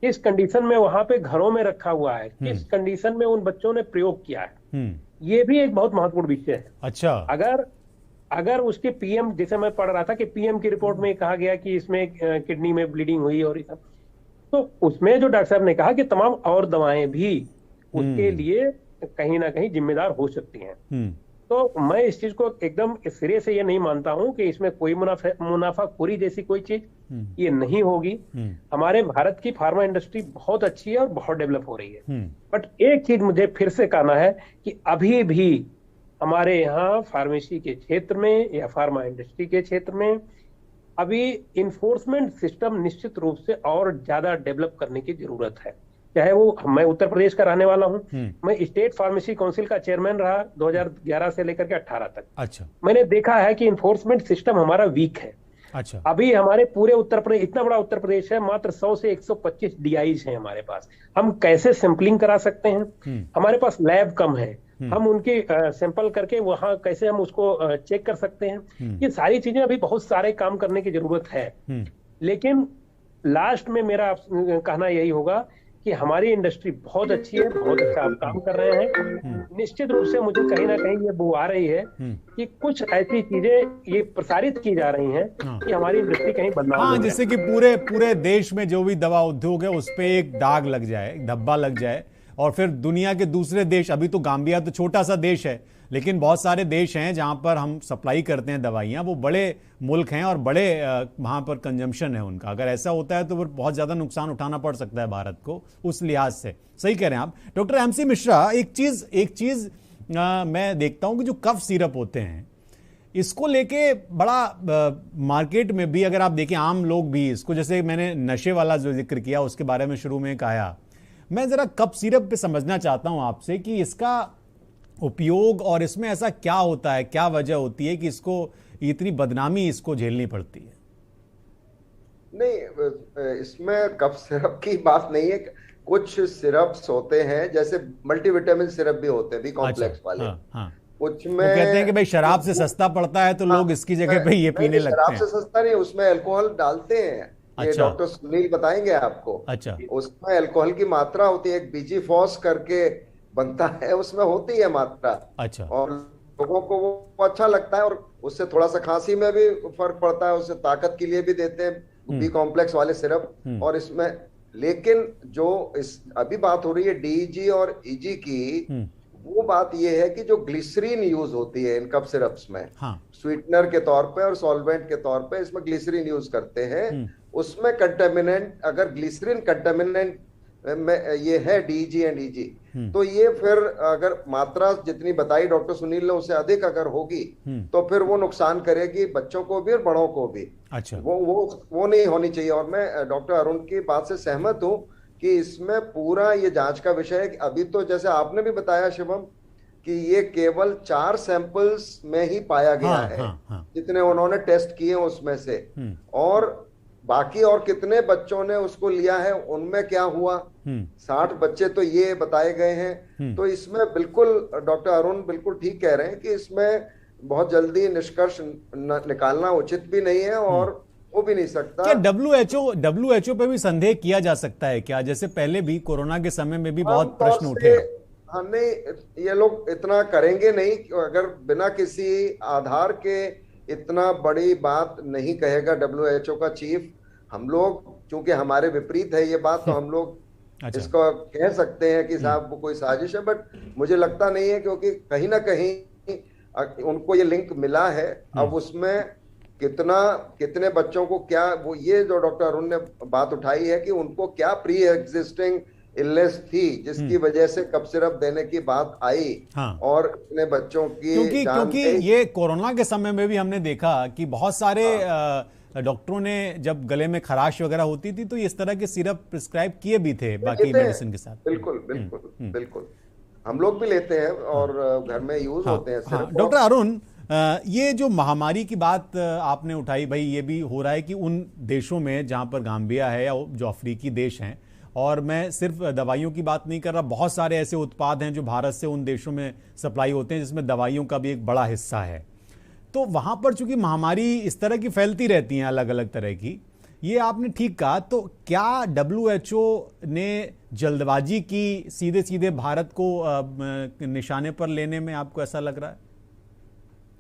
[SPEAKER 2] किस कंडीशन में वहां पे घरों में रखा हुआ है, किस कंडीशन में उन बच्चों ने प्रयोग किया है, ये भी एक बहुत महत्वपूर्ण विषय है।
[SPEAKER 1] अच्छा,
[SPEAKER 2] अगर उसके पीएम, जैसे मैं पढ़ रहा था कि पीएम की रिपोर्ट में कहा गया कि इसमें किडनी में ब्लीडिंग हुई और ये सब, तो उसमें जो डॉक्टर साहब ने कहा कि तमाम और दवाएं भी उसके लिए कहीं ना कहीं जिम्मेदार हो सकती हैं। तो मैं इस चीज को एकदम सिरे से ये नहीं मानता हूं कि इसमें कोई मुनाफाखोरी जैसी कोई चीज ये नहीं होगी। हमारे भारत की फार्मा इंडस्ट्री बहुत अच्छी है और बहुत डेवलप हो रही है। बट एक चीज मुझे फिर से कहना है कि अभी भी हमारे यहाँ फार्मेसी के क्षेत्र में या फार्मा इंडस्ट्री के क्षेत्र में अभी इन्फोर्समेंट सिस्टम निश्चित रूप से और ज्यादा डेवलप करने की जरूरत है। चाहे वो, मैं उत्तर प्रदेश का रहने वाला हूं, मैं स्टेट फार्मेसी काउंसिल का चेयरमैन रहा 2011 से लेकर के 18 तक।
[SPEAKER 1] अच्छा,
[SPEAKER 2] मैंने देखा है कि इन्फोर्समेंट सिस्टम हमारा वीक है।
[SPEAKER 1] अच्छा,
[SPEAKER 2] अभी हमारे पूरे उत्तर प्रदेश, इतना बड़ा उत्तर प्रदेश है, मात्र 100 से 125 डीआईज हैं हमारे पास। हम कैसे सैंपलिंग करा सकते हैं? हमारे पास लैब कम है, हम उनकी सैंपल करके वहां कैसे हम उसको चेक कर सकते हैं? ये सारी चीजें अभी बहुत सारे काम करने की जरूरत है। लेकिन लास्ट में मेरा कहना यही होगा कि हमारी इंडस्ट्री बहुत अच्छी है, बहुत अच्छा काम कर रहे हैं। निश्चित रूप से मुझे कहीं ना कहीं ये बू आ रही है कि कुछ ऐसी चीजें ये प्रसारित की जा रही हैं कि हमारी इंडस्ट्री कहीं बदनाम हो जाए।
[SPEAKER 1] जिससे कि पूरे देश में जो भी दवा उद्योग है उस पर एक दाग लग जाए, एक धब्बा लग जाए, और फिर दुनिया के दूसरे देश, अभी तो गाम्बिया तो छोटा सा देश है लेकिन बहुत सारे देश हैं जहां पर हम सप्लाई करते हैं दवाइयां, वो बड़े मुल्क हैं और बड़े वहां पर कंजम्पशन है उनका। अगर ऐसा होता है तो फिर बहुत ज्यादा नुकसान उठाना पड़ सकता है भारत को उस लिहाज से। सही कह रहे हैं आप डॉक्टर एमसी मिश्रा। एक चीज मैं देखता हूं कि जो कफ सिरप होते हैं इसको लेके बड़ा मार्केट में भी, अगर आप देखें आम लोग भी इसको, जैसे मैंने नशे वाला जो जिक्र किया उसके बारे में शुरू में कहा, मैं जरा कफ सिरप पे समझना चाहता हूं आपसे कि इसका उपयोग और इसमें ऐसा क्या होता है, क्या वजह होती है कि इसको इतनी बदनामी इसको झेलनी पड़ती है?
[SPEAKER 3] नहीं, इसमें कफ सिरप की बात नहीं है। कुछ सिरप्स होते हैं जैसे मल्टीविटामिन सिरप भी होते हैं, बी कॉम्प्लेक्स वाले। कुछ में
[SPEAKER 1] कहते हैं कि भाई शराब से सस्ता पड़ता है तो लोग इसकी जगह पे ये पीने लगते हैं।
[SPEAKER 3] शराब से सस्ता नहीं, उसमें अल्कोहल डालते हैं। ये डॉक्टर सुनील बताएंगे आपको।
[SPEAKER 1] अच्छा, उसमें
[SPEAKER 3] अल्कोहल की मात्रा होती है, एक बीजी फॉस करके बनता है, उसमें होती है मात्रा।
[SPEAKER 1] अच्छा,
[SPEAKER 3] और लोगों को वो अच्छा लगता है और उससे थोड़ा सा खांसी में भी फर्क पड़ता है, उससे ताकत के लिए भी देते हैं बी कॉम्प्लेक्स वाले सिरप। और इसमें लेकिन जो इस अभी बात हो रही है डीजी और ईजी की, वो बात ये है कि जो ग्लिसरीन यूज होती है इन कफ सिरप्स में, स्वीटनर के तौर पे और सॉल्वेंट के तौर पे इसमें ग्लिसरीन यूज करते हैं। उसमें कंटेमिनेंट, अगर ग्लिसरीन कंटेमिनेंट में ये है डीजी एंड ईजी, तो ये फिर अगर मात्रा जितनी बताई डॉक्टर सुनील ने उससे अधिक अगर होगी तो फिर वो नुकसान करेगी बच्चों को भी और बड़ों को भी।
[SPEAKER 1] अच्छा,
[SPEAKER 3] वो नहीं होनी चाहिए। और मैं डॉक्टर अरुण की बात से सहमत हूं कि इसमें पूरा ये जांच का विषय है। अभी तो जैसे आपने भी बताया शिवम कि ये केवल 4 सैंपल्स में ही पाया गया है, जितने उन्होंने टेस्ट किए उसमें से, और बाकी और कितने बच्चों ने उसको लिया है उनमें क्या हुआ, 60 बच्चे तो ये बताए गए हैं। तो इसमें बिल्कुल डॉक्टर अरुण बिल्कुल ठीक कह रहे हैं कि इसमें बहुत जल्दी निष्कर्ष निकालना उचित भी नहीं है और हो भी नहीं सकता।
[SPEAKER 1] क्या डब्ल्यूएचओ पे भी संदेह किया जा सकता है क्या? जैसे पहले भी कोरोना के समय में भी बहुत प्रश्न उठे।
[SPEAKER 3] हाँ नहीं, ये लोग इतना करेंगे नहीं अगर बिना किसी आधार के इतना बड़ी बात नहीं कहेगा WHO का चीफ। हम लोग चूंकि हमारे विपरीत है ये बात, तो हम लोग
[SPEAKER 1] अच्छा।
[SPEAKER 3] इसको कह सकते हैं कि साहब वो कोई साजिश है, बट मुझे लगता नहीं है, क्योंकि कहीं ना कहीं उनको ये लिंक मिला है। अब उसमें कितने बच्चों को क्या, वो ये जो डॉक्टर अरुण ने बात उठाई है कि उनको क्या प्री एग्जिस्टिंग इलनेस थी जिसकी वजह से कफ सिरप देने की बात आई।
[SPEAKER 1] हाँ।
[SPEAKER 3] और इतने बच्चों की
[SPEAKER 1] क्योंकि ये कोरोना के समय में भी हमने देखा कि बहुत सारे डॉक्टरों ने जब गले में खराश वगैरह होती थी तो इस तरह के सिरप प्रिस्क्राइब किए भी थे बाकी मेडिसिन के साथ।
[SPEAKER 3] बिल्कुल बिल्कुल बिल्कुल, हम लोग भी लेते हैं और घर में यूज होते हैं सिरप।
[SPEAKER 1] डॉक्टर अरुण, ये जो महामारी की बात आपने उठाई, भाई ये भी हो रहा है कि उन देशों में जहां पर गाम्बिया है या जो अफ्रीकी देश हैं, और मैं सिर्फ दवाइयों की बात नहीं कर रहा, बहुत सारे ऐसे उत्पाद हैं जो भारत से उन देशों में सप्लाई होते हैं जिसमें दवाइयों का भी एक बड़ा हिस्सा है। तो वहां पर चूंकि महामारी इस तरह की फैलती रहती हैं अलग अलग तरह की, ये आपने ठीक कहा, तो क्या WHO ने जल्दबाजी की सीधे सीधे भारत को निशाने पर लेने में, आपको ऐसा लग रहा है?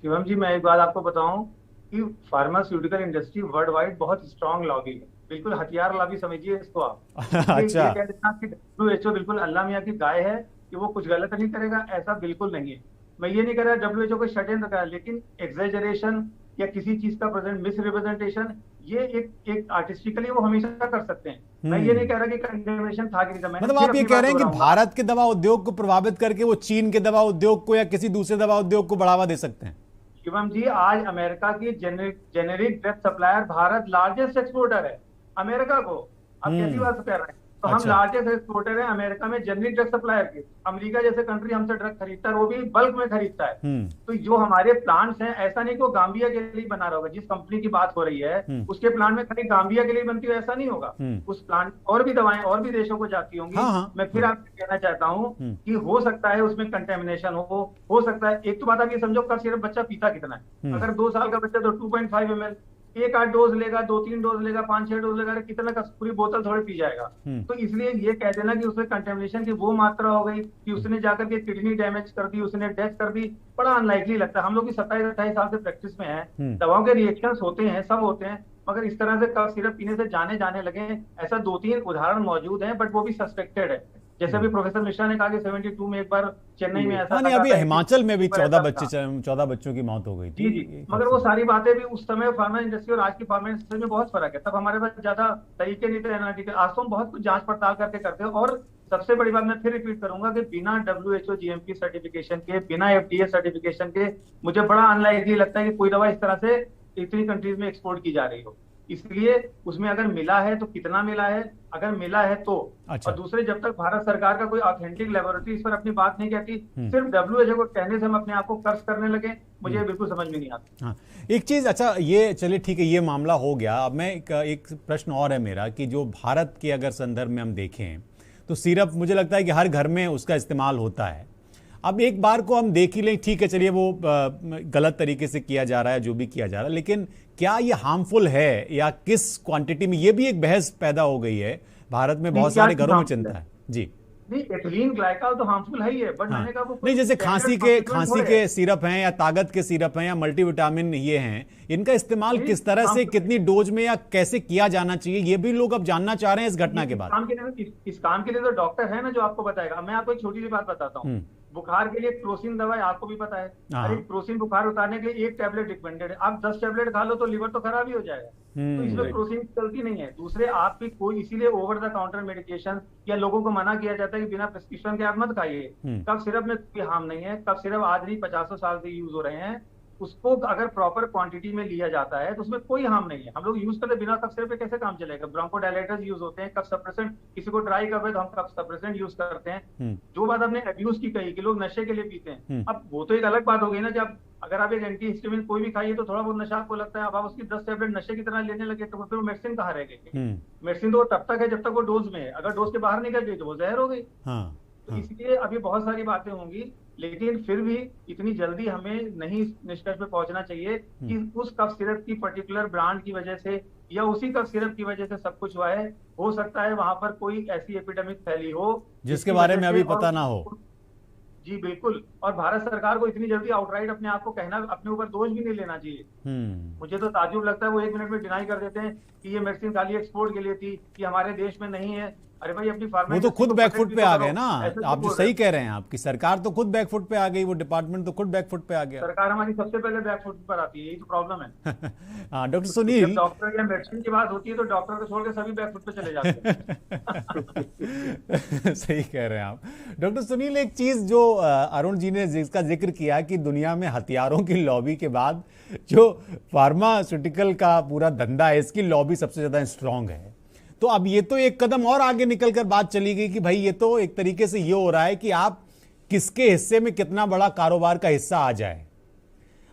[SPEAKER 4] शिवम जी, मैं एक बात आपको बताऊं कि फार्मास्यूटिकल इंडस्ट्री वर्ल्ड वाइड बहुत स्ट्रांग लॉबी है, बिल्कुल हथियार लॉबी समझिए इसको आप।
[SPEAKER 1] अच्छा।
[SPEAKER 4] ये कहना कि WHO बिल्कुल अल्लाह मियां की गाय है कि वो कुछ गलत नहीं करेगा, ऐसा बिल्कुल नहीं है। मैं ये नहीं कह रहा WHO को षड्यंत्र करा, लेकिन एग्जेजरेशन या किसी चीज का प्रेजेंट मिस रिप्रेजेंटेशन, ये एक आर्टिस्टिकली वो हमेशा कर सकते हैं। मैं ये नहीं कह रहा कि कंडेमनेशन था कि नहीं था।
[SPEAKER 1] मतलब आप ये कह रहे हैं कि भारत के दवा उद्योग को प्रभावित करके वो चीन के दवा उद्योग को या किसी दूसरे दवा उद्योग को बढ़ावा दे सकते हैं?
[SPEAKER 4] शिवम जी, आज अमेरिका की generic drug supplier Bharat largest exporter है अमेरिका को। आप कैसी बात कह रहे हैं? तो हम लार्जेस्ट एक्सपोर्टर हैं अमेरिका में जेनेरिक ड्रग सप्लायर के। अमेरिका जैसे कंट्री हमसे ड्रग खरीदता है, वो भी बल्क में खरीदता है। तो जो हमारे प्लांट्स हैं, ऐसा नहीं कि वो गाम्बिया के लिए बना रहा होगा। जिस कंपनी की बात हो रही है उसके प्लांट में खाली गाम्बिया के लिए बनती हो ऐसा नहीं होगा। उस प्लांट और भी दवाएं और भी देशों को जाती होंगी। मैं फिर आपसे कहना चाहता हूँ कि हो सकता है उसमें कंटेमिनेशन हो सकता है। एक तो बात आप ये समझो, कफ सिरप बच्चा पीता कितना है। अगर 2 साल का बच्चा तो 2.5 ml 1-8 डोज लेगा, 2-3 डोज लेगा, 5-6 डोज लेगा, कितना का पूरी बोतल थोड़ी पी जाएगा। तो इसलिए ये कह देना कि उसमें कंटेमिनेशन की वो मात्रा हो गई कि उसने जाकर के किडनी डैमेज कर दी, उसने डेथ कर दी, बड़ा अनलाइकली लगता है। हम लोग की 27-28 साल से प्रैक्टिस में है, दवाओं के रिएक्शंस होते हैं, सब होते हैं, मगर इस तरह से कफ सिरप पीने से जाने लगे ऐसा 2-3 उदाहरण मौजूद है, बट वो भी सस्पेक्टेड है। जैसे अभी प्रोफेसर मिश्रा ने कहा कि 72 में एक बार चेन्नई में ऐसा
[SPEAKER 1] नहीं, अभी हिमाचल में भी 14 बच्चों की मौत हो गई थी।
[SPEAKER 4] जी, मगर वो सारी बातें भी उस समय फार्मा इंडस्ट्री और आज की फार्मा इंडस्ट्री में बहुत फर्क है। तब हमारे पास ज्यादा तरीके नहीं थे एनालिटिकल, आज तो हम बहुत कुछ जांच पड़ताल करते हैं। और सबसे बड़ी बात मैं फिर रिपीट करूंगा कि बिना WHO GMP सर्टिफिकेशन के, बिना FDA सर्टिफिकेशन के मुझे बड़ा अनलाइकली लगता है कि कोई दवा इस तरह से इतनी कंट्रीज में एक्सपोर्ट की जा रही हो। इसलिए उसमें अगर मिला है तो कितना मिला है, अगर मिला है तो।
[SPEAKER 1] अच्छा।
[SPEAKER 4] और दूसरे, जब तक भारत सरकार का कोई ऑथेंटिक लेबोरेटरी इस पर अपनी बात नहीं कहती, सिर्फ WHO को कहने से हम अपने आप को कर्ज करने लगे, मुझे बिल्कुल समझ में नहीं आता।
[SPEAKER 1] हाँ, एक चीज, अच्छा ये चलिए ठीक है, ये मामला हो गया। अब मैं एक प्रश्न और है मेरा कि जो भारत के अगर संदर्भ में हम देखें तो सिरप मुझे लगता है कि हर घर में उसका इस्तेमाल होता है। अब एक बार को हम देख ही लें, ठीक है चलिए वो गलत तरीके से किया जा रहा है, जो भी किया जा रहा है, लेकिन क्या ये हार्मफुल है या किस क्वांटिटी में, ये भी एक बहस पैदा हो गई है भारत में, बहुत सारे घरों में चिंता है। जी
[SPEAKER 4] नहीं, एथिलीन ग्लाइकॉल तो हार्मफुल है ही है, बट मैंने कहा वो
[SPEAKER 1] नहीं, जैसे खांसी के सिरप हैं या ताकत के सिरप हैं या मल्टीविटामिन ये हैं, इनका इस्तेमाल किस तरह से, कितनी डोज में या कैसे किया जाना चाहिए, ये भी लोग अब जानना चाह रहे हैं इस घटना के बाद।
[SPEAKER 4] इस काम के लिए तो डॉक्टर है ना जो आपको बताएगा। मैं आपको एक छोटी सी बात बताता हूँ। बुखार के लिए क्रोसिन दवा है, आपको भी पता है। अरे क्रोसिन बुखार उतारने के लिए 1 टैबलेट रिकमेंडेड है। आप 10 टैबलेट खा लो तो लिवर तो खराब ही हो जाएगा। तो इसमें क्रोसिन चलती नहीं है। दूसरे, आपकी कोई, इसीलिए ओवर द काउंटर मेडिकेशन या लोगों को मना किया जाता है कि बिना प्रिस्क्रिप्शन के आप मत खाइए। कफ सिरप में कोई हार्म नहीं है। कफ सिरप आज नहीं 50 साल से यूज हो रहे हैं। उसको अगर प्रॉपर क्वांटिटी में लिया जाता है तो उसमें कोई हार्म नहीं है। हम लोग यूज करते बिना कफ सिरप पे कैसे काम चलेगा? ब्रोंकोडायलेटर्स यूज होते हैं, कफ सप्रेसेंट, किसी को ट्राई कर रहे तो हम कफ सप्रेसेंट यूज करते हैं। जो बात आपने अब्यूज की कही कि लोग नशे के लिए पीते हैं, अब वो तो एक अलग बात हो गई ना। जब अगर आप एक एंटी हिस्टामिन कोई भी खाइए तो थोड़ा बहुत नशा आपको लगता है, अब आप उसकी 10 टैबलेट नशे की तरह लेने लगे तो फिर वो मेडिसिन कहाँ रह गई? मेडिसिन तो तब तक है जब तक वो डोज में है। अगर डोज के बाहर निकल गई तो वो जहर हो गई। तो इसलिए अभी बहुत सारी बातें होंगी, लेकिन फिर भी इतनी जल्दी हमें नहीं निष्कर्ष पे पहुंचना चाहिए कि उस कफ सिरप की पर्टिकुलर ब्रांड की वजह से या उसी कफ सिरप की वजह से सब कुछ हुआ है। हो सकता है वहां पर कोई ऐसी एपिडेमिक फैली हो
[SPEAKER 1] जिसके बारे में अभी पता ना हो।
[SPEAKER 4] जी बिल्कुल, और भारत सरकार को इतनी जल्दी आउटराइट अपने आप को कहना, अपने ऊपर दोष भी नहीं लेना चाहिए। मुझे तो ताज्जुब लगता है वो 1 मिनट में डिनाई कर देते हैं कि ये मेडिसिन खाली एक्सपोर्ट के लिए थी, कि हमारे देश में नहीं है। अरे भाई अपनी
[SPEAKER 1] वो तो खुद बैकफुट पे आ गए ना, आप जो सही कह रहे हैं, आपकी सरकार तो खुद बैकफुट पे आ गई, वो डिपार्टमेंट तो खुद बैकफुट पे आ गया।
[SPEAKER 4] सरकार हमारी सबसे पहले बैकफुट पर आती है, यही तो प्रॉब्लम है।
[SPEAKER 1] हाँ डॉक्टर सुनील,
[SPEAKER 4] डॉक्टर या मेडिसिन की बात होती है तो डॉक्टर को छोड़ के सभी बैकफुट पे चले जाते हैं।
[SPEAKER 1] सही कह रहे हैं आप। डॉक्टर सुनील, एक चीज जो अरुण जी ने जिसका जिक्र किया कि दुनिया में हथियारों की लॉबी के बाद जो फार्मास्यूटिकल का पूरा धंधा है, इसकी लॉबी सबसे ज्यादा स्ट्रांग है। तो अब ये तो एक कदम और आगे निकलकर बात चली गई कि भाई ये तो एक तरीके से ये हो रहा है कि आप किसके हिस्से में कितना बड़ा कारोबार का हिस्सा आ जाए।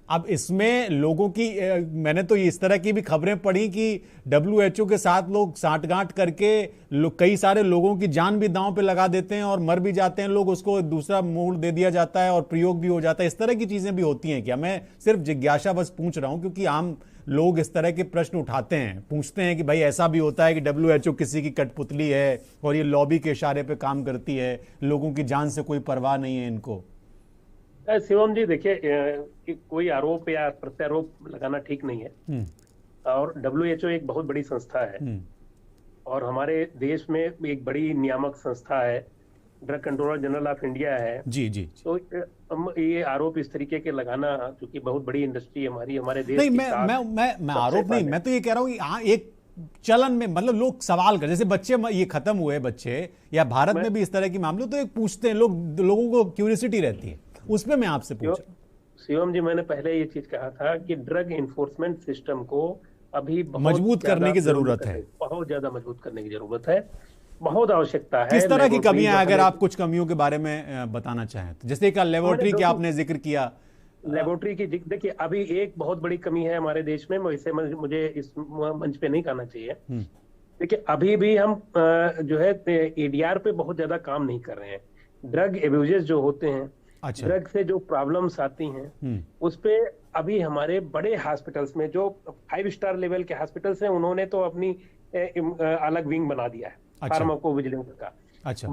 [SPEAKER 1] अब इसमें लोगों की मैंने तो इस तरह की भी खबरें पढ़ी कि WHO के साथ लोग साठगांठ करके कई सारे लोगों की जान भी दांव पे लगा देते हैं और मर भी जाते हैं लोग, उसको दूसरा मूल दे दिया जाता है और प्रयोग भी हो जाता है। इस तरह की चीजें भी होती हैं क्या? मैं सिर्फ जिज्ञासा बस पूछ रहा हूं, क्योंकि आम लोग इस तरह के प्रश्न उठाते हैं, पूछते हैं कि भाई ऐसा भी होता है कि WHO किसी की कठपुतली है और ये लॉबी के इशारे पे काम करती है, लोगों की जान से कोई परवाह नहीं है इनको।
[SPEAKER 2] शिवम जी देखिए, कोई आरोप या प्रत्यारोप लगाना ठीक नहीं है, और WHO एक बहुत बड़ी संस्था है और हमारे देश में एक बड़ी नियामक संस्था है, drug controller general of India है।
[SPEAKER 1] जी जी।
[SPEAKER 2] तो ये आरोप इस तरीके के लगाना, क्योंकि बहुत बड़ी इंडस्ट्री हमारे देश
[SPEAKER 1] नहीं, मैं आरोप नहीं, मैं तो ये कह रहा हूँ कि एक चलन में मतलब लोग सवाल कर, जैसे बच्चे ये खत्म हुए बच्चे, या भारत में भी इस तरह के मामले, तो एक पूछते हैं लोगों को क्यूरियोसिटी रहती है, उसमें मैं आपसे पूछ रहा हूं।
[SPEAKER 2] शिवम जी, मैंने पहले ये चीज कहा था कि ड्रग इन्फोर्समेंट सिस्टम को अभी
[SPEAKER 1] मजबूत करने की जरूरत है,
[SPEAKER 2] बहुत ज्यादा मजबूत करने की जरूरत है, बहुत आवश्यकता है।
[SPEAKER 1] किस तरह की कमियां, अगर आप कुछ कमियों के बारे में बताना चाहें तो? जैसे कि लेबोरेटरी की आपने जिक्र किया,
[SPEAKER 2] लेबोरेटरी की देखिए, अभी एक बहुत बड़ी कमी है हमारे देश में, वैसे मुझे इस मंच पे नहीं कहना चाहिए। देखिए, अभी भी हम जो है ADR पे बहुत ज्यादा काम नहीं कर रहे हैं। ड्रग एब्यूजेस जो होते हैं,
[SPEAKER 1] अच्छा,
[SPEAKER 2] ड्रग से जो प्रॉब्लम्स आती हैं, उस पे अभी हमारे बड़े हॉस्पिटल्स में, जो 5 स्टार लेवल के हॉस्पिटल्स हैं, उन्होंने तो अपनी अलग विंग बना दिया है,
[SPEAKER 1] अच्छा,
[SPEAKER 2] फार्माकोविजिलेंस का।
[SPEAKER 1] अच्छा,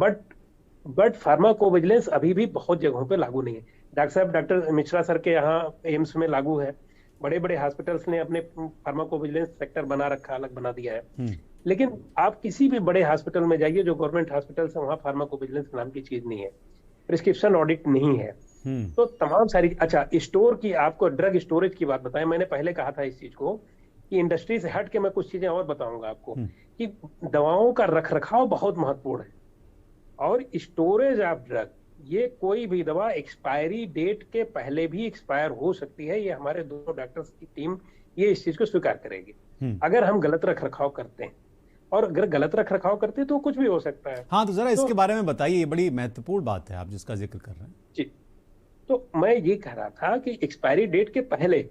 [SPEAKER 2] बट फार्माकोविजिलेंस अभी भी बहुत जगहों पे लागू नहीं है। डॉक्टर साहब, डॉक्टर मिश्रा सर के यहाँ एम्स में लागू है, बड़े बड़े हॉस्पिटल्स ने अपने फार्माकोविजिलेंस सेक्टर बना रखा, अलग बना दिया है। लेकिन आप किसी भी बड़े हॉस्पिटल में जाइए, जो गवर्नमेंट हॉस्पिटल्स है, वहाँ फार्माकोविजिलेंस नाम की चीज नहीं है, प्रिस्क्रिप्शन ऑडिट नहीं है। तो तमाम सारी, अच्छा स्टोर की, आपको ड्रग स्टोरेज की बात बताएं, मैंने पहले कहा था इस चीज को कि इंडस्ट्री से हट के मैं कुछ चीजें और बताऊंगा आपको कि दवाओं का रखरखाव बहुत महत्वपूर्ण है, और स्टोरेज ऑफ ड्रग, ये कोई भी दवा एक्सपायरी डेट के पहले भी एक्सपायर हो सकती है। ये हमारे दोनों डॉक्टर्स की टीम ये इस चीज को स्वीकार करेगी अगर हम गलत रखरखाव करते हैं, और अगर गलत रखरखाव करते हैं तो कुछ भी हो सकता है।
[SPEAKER 1] हाँ, तो जरा इसके बारे में बताइए, ये बड़ी महत्वपूर्ण बात है आप जिसका जिक्र कर रहे हैं।
[SPEAKER 2] जी, तो मैं ये कह रहा था कि एक्सपायरी डेट के पहले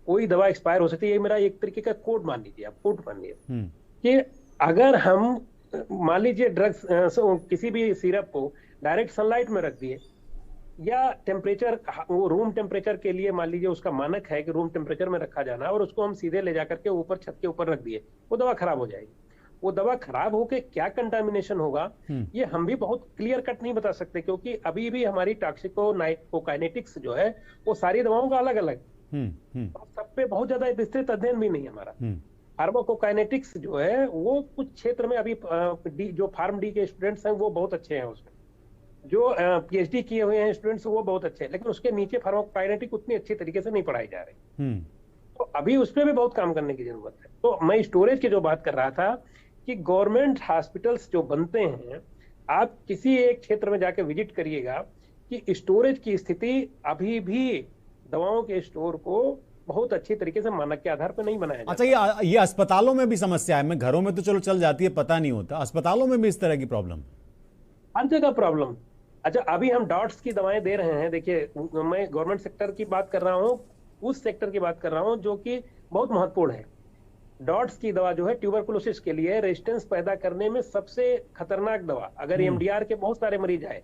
[SPEAKER 2] कोई दवा एक्सपायर हो सकती है। ये मेरा एक तरीके का कोड मान लीजिए, आप कोड मान लीजिए कि अगर हम मान लीजिए ड्रग्स, किसी भी सिरप को डायरेक्ट सनलाइट में रख दिए, या टेम्परेचर, वो रूम टेम्परेचर के लिए मान लीजिए उसका मानक है कि रूम टेम्परेचर में रखा जाना, और उसको हम सीधे ले जाकर के ऊपर छत के ऊपर रख दिए, वो दवा खराब हो जाएगी। वो दवा खराब होके क्या कंटामिनेशन होगा, ये हम भी बहुत क्लियर कट नहीं बता सकते, क्योंकि अभी भी हमारी टॉक्सिकोकाइनेटिक्स जो है वो सारी दवाओं का अलग अलग, सब पे बहुत ज्यादा विस्तृत अध्ययन भी नहीं है हमारा। फार्माकोकाइनेटिक्स जो है वो कुछ क्षेत्र में अभी जो फार्म डी के स्टूडेंट्स हैं वो बहुत अच्छे हैं, उसमें जो PhD किए हुए हैं स्टूडेंट्स वो बहुत अच्छे हैं, लेकिन उसके नीचे फार्माकोकाइनेटिक उतनी अच्छी तरीके से नहीं पढ़ाई जा रही। तो अभी उसमें भी बहुत काम करने की जरूरत है। तो मैं स्टोरेज की जो बात कर रहा था कि गवर्नमेंट हॉस्पिटल्स जो बनते हैं, आप किसी एक क्षेत्र में जाके विजिट करिएगा कि स्टोरेज की स्थिति अभी भी दवाओं के स्टोर को बहुत अच्छी तरीके से मानक के आधार पर नहीं बनाया जाता।
[SPEAKER 1] अच्छा, ये अस्पतालों में भी समस्या है? मैं घरों में तो चलो चल जाती है, पता नहीं होता, अस्पतालों में भी इस तरह की प्रॉब्लम?
[SPEAKER 2] हर जगह प्रॉब्लम। अच्छा, अभी हम डॉट्स की दवाएं दे रहे हैं, देखिए मैं गवर्नमेंट सेक्टर की बात कर रहा हूँ, उस सेक्टर की बात कर रहा हूँ जो कि बहुत महत्वपूर्ण है। डॉट्स की दवा जो है ट्यूबरकुलोसिस के लिए रेजिस्टेंस पैदा करने में सबसे खतरनाक दवा, अगर MDR के बहुत सारे मरीज आए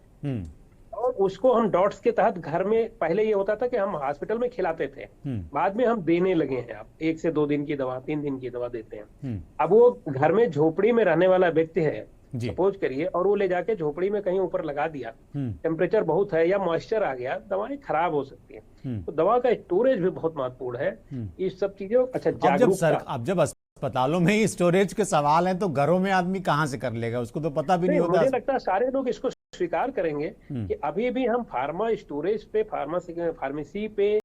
[SPEAKER 2] और उसको हम डॉट्स के तहत घर में, पहले ये होता था कि हम हॉस्पिटल में खिलाते थे, बाद में हम देने लगे हैं, आप 1 से 2 दिन की दवा, 3 दिन की दवा देते हैं। अब वो घर में झोपड़ी में रहने वाला व्यक्ति है, सपोज करिए, और वो ले जाके झोपड़ी में कहीं ऊपर लगा दिया, टेम्परेचर बहुत है या मॉइस्चर आ गया, दवाएं खराब हो सकती हैं। तो दवा का स्टोरेज भी बहुत महत्वपूर्ण है। ये सब चीजों, अच्छा जागरूकता।
[SPEAKER 1] अब जब अस्पतालों में ही स्टोरेज के सवाल हैं तो घरों में आदमी कहाँ से कर लेगा, उसको तो पता भी नहीं होता।
[SPEAKER 2] मुझे लगता है सारे लोग इसको स्वीकार करेंगे कि अभी भी हम फार्मा स्टोरेज पे, फार्मेसी पे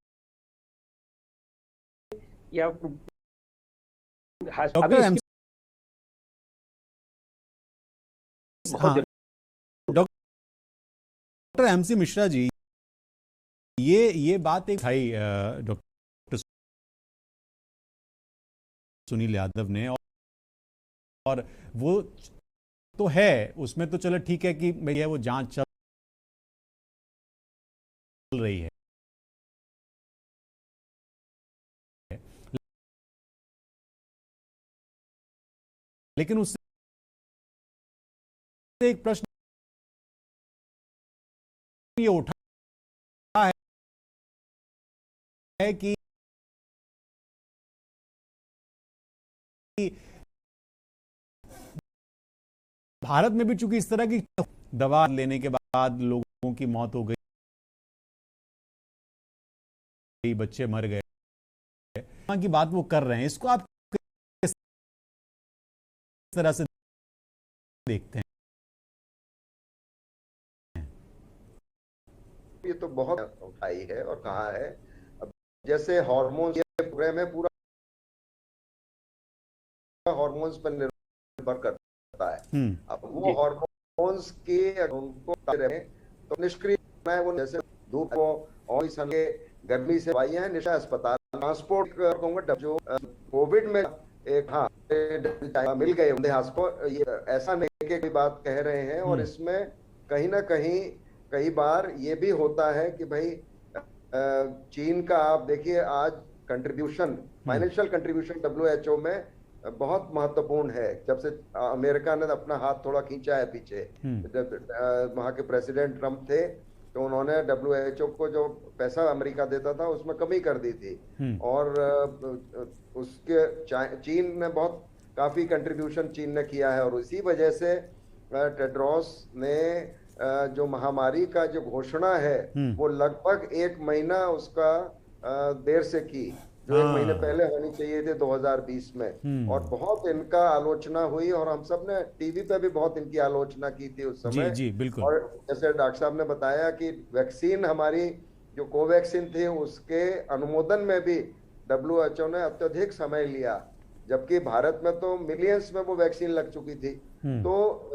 [SPEAKER 2] या
[SPEAKER 1] डॉक्टर एमसी मिश्रा जी, ये बात एक भाई डॉक्टर सुनील यादव ने, और वो तो है उसमें, तो चलो ठीक है कि भैया वो जांच चल रही है, लेकिन उससे एक प्रश्न ये उठा है कि भारत में भी चूंकि इस तरह की दवा लेने के बाद लोगों की मौत हो गई, बच्चे मर गए, की बात वो कर रहे हैं, इसको आप किस तरह से देखते हैं?
[SPEAKER 3] ये तो बहुत उठाई है और कहा है, अब जैसे हार्मोन, ये प्रोग्राम है पूरा हार्मोन्स पर निर्भर करता है। अब वो हार्मोन्स के उनको तो निष्क्रिय है, वो जैसे धूप को और गर्मी से दवाइयां हैं, निशा अस्पताल, ट्रांसपोर्ट कहूंगा, जो कोविड में एक मिल गए ये ऐसा नहीं कि कोई बात कह रहे हैं। और इसमें कहीं ना कहीं कई बार ये भी होता है कि भाई चीन का आप देखिए आज कंट्रीब्यूशन, फाइनेंशियल कंट्रीब्यूशन WHO में बहुत महत्वपूर्ण है। जब से अमेरिका ने अपना हाथ थोड़ा खींचा है पीछे, जब वहां के प्रेसिडेंट ट्रम्प थे तो उन्होंने WHO को जो पैसा अमेरिका देता था उसमें कमी कर दी थी, और उसके चीन ने बहुत काफी कंट्रीब्यूशन चीन ने किया है। और इसी वजह से टेड्रोस ने जो महामारी का जो घोषणा है वो लगभग 1 महीना उसका देर से की, जो 1 महीने पहले होनी चाहिए थे 2020 में। और बहुत इनका आलोचना हुई और हम सब ने टीवी पे भी बहुत इनकी आलोचना की थी उस समय।
[SPEAKER 1] जी, बिल्कुल।
[SPEAKER 3] और जैसे डॉक्टर साहब ने बताया कि वैक्सीन हमारी जो कोवैक्सीन थी उसके अनुमोदन में भी WHO ने अत्यधिक समय लिया, जबकि भारत में तो मिलियंस में वो वैक्सीन लग चुकी थी। तो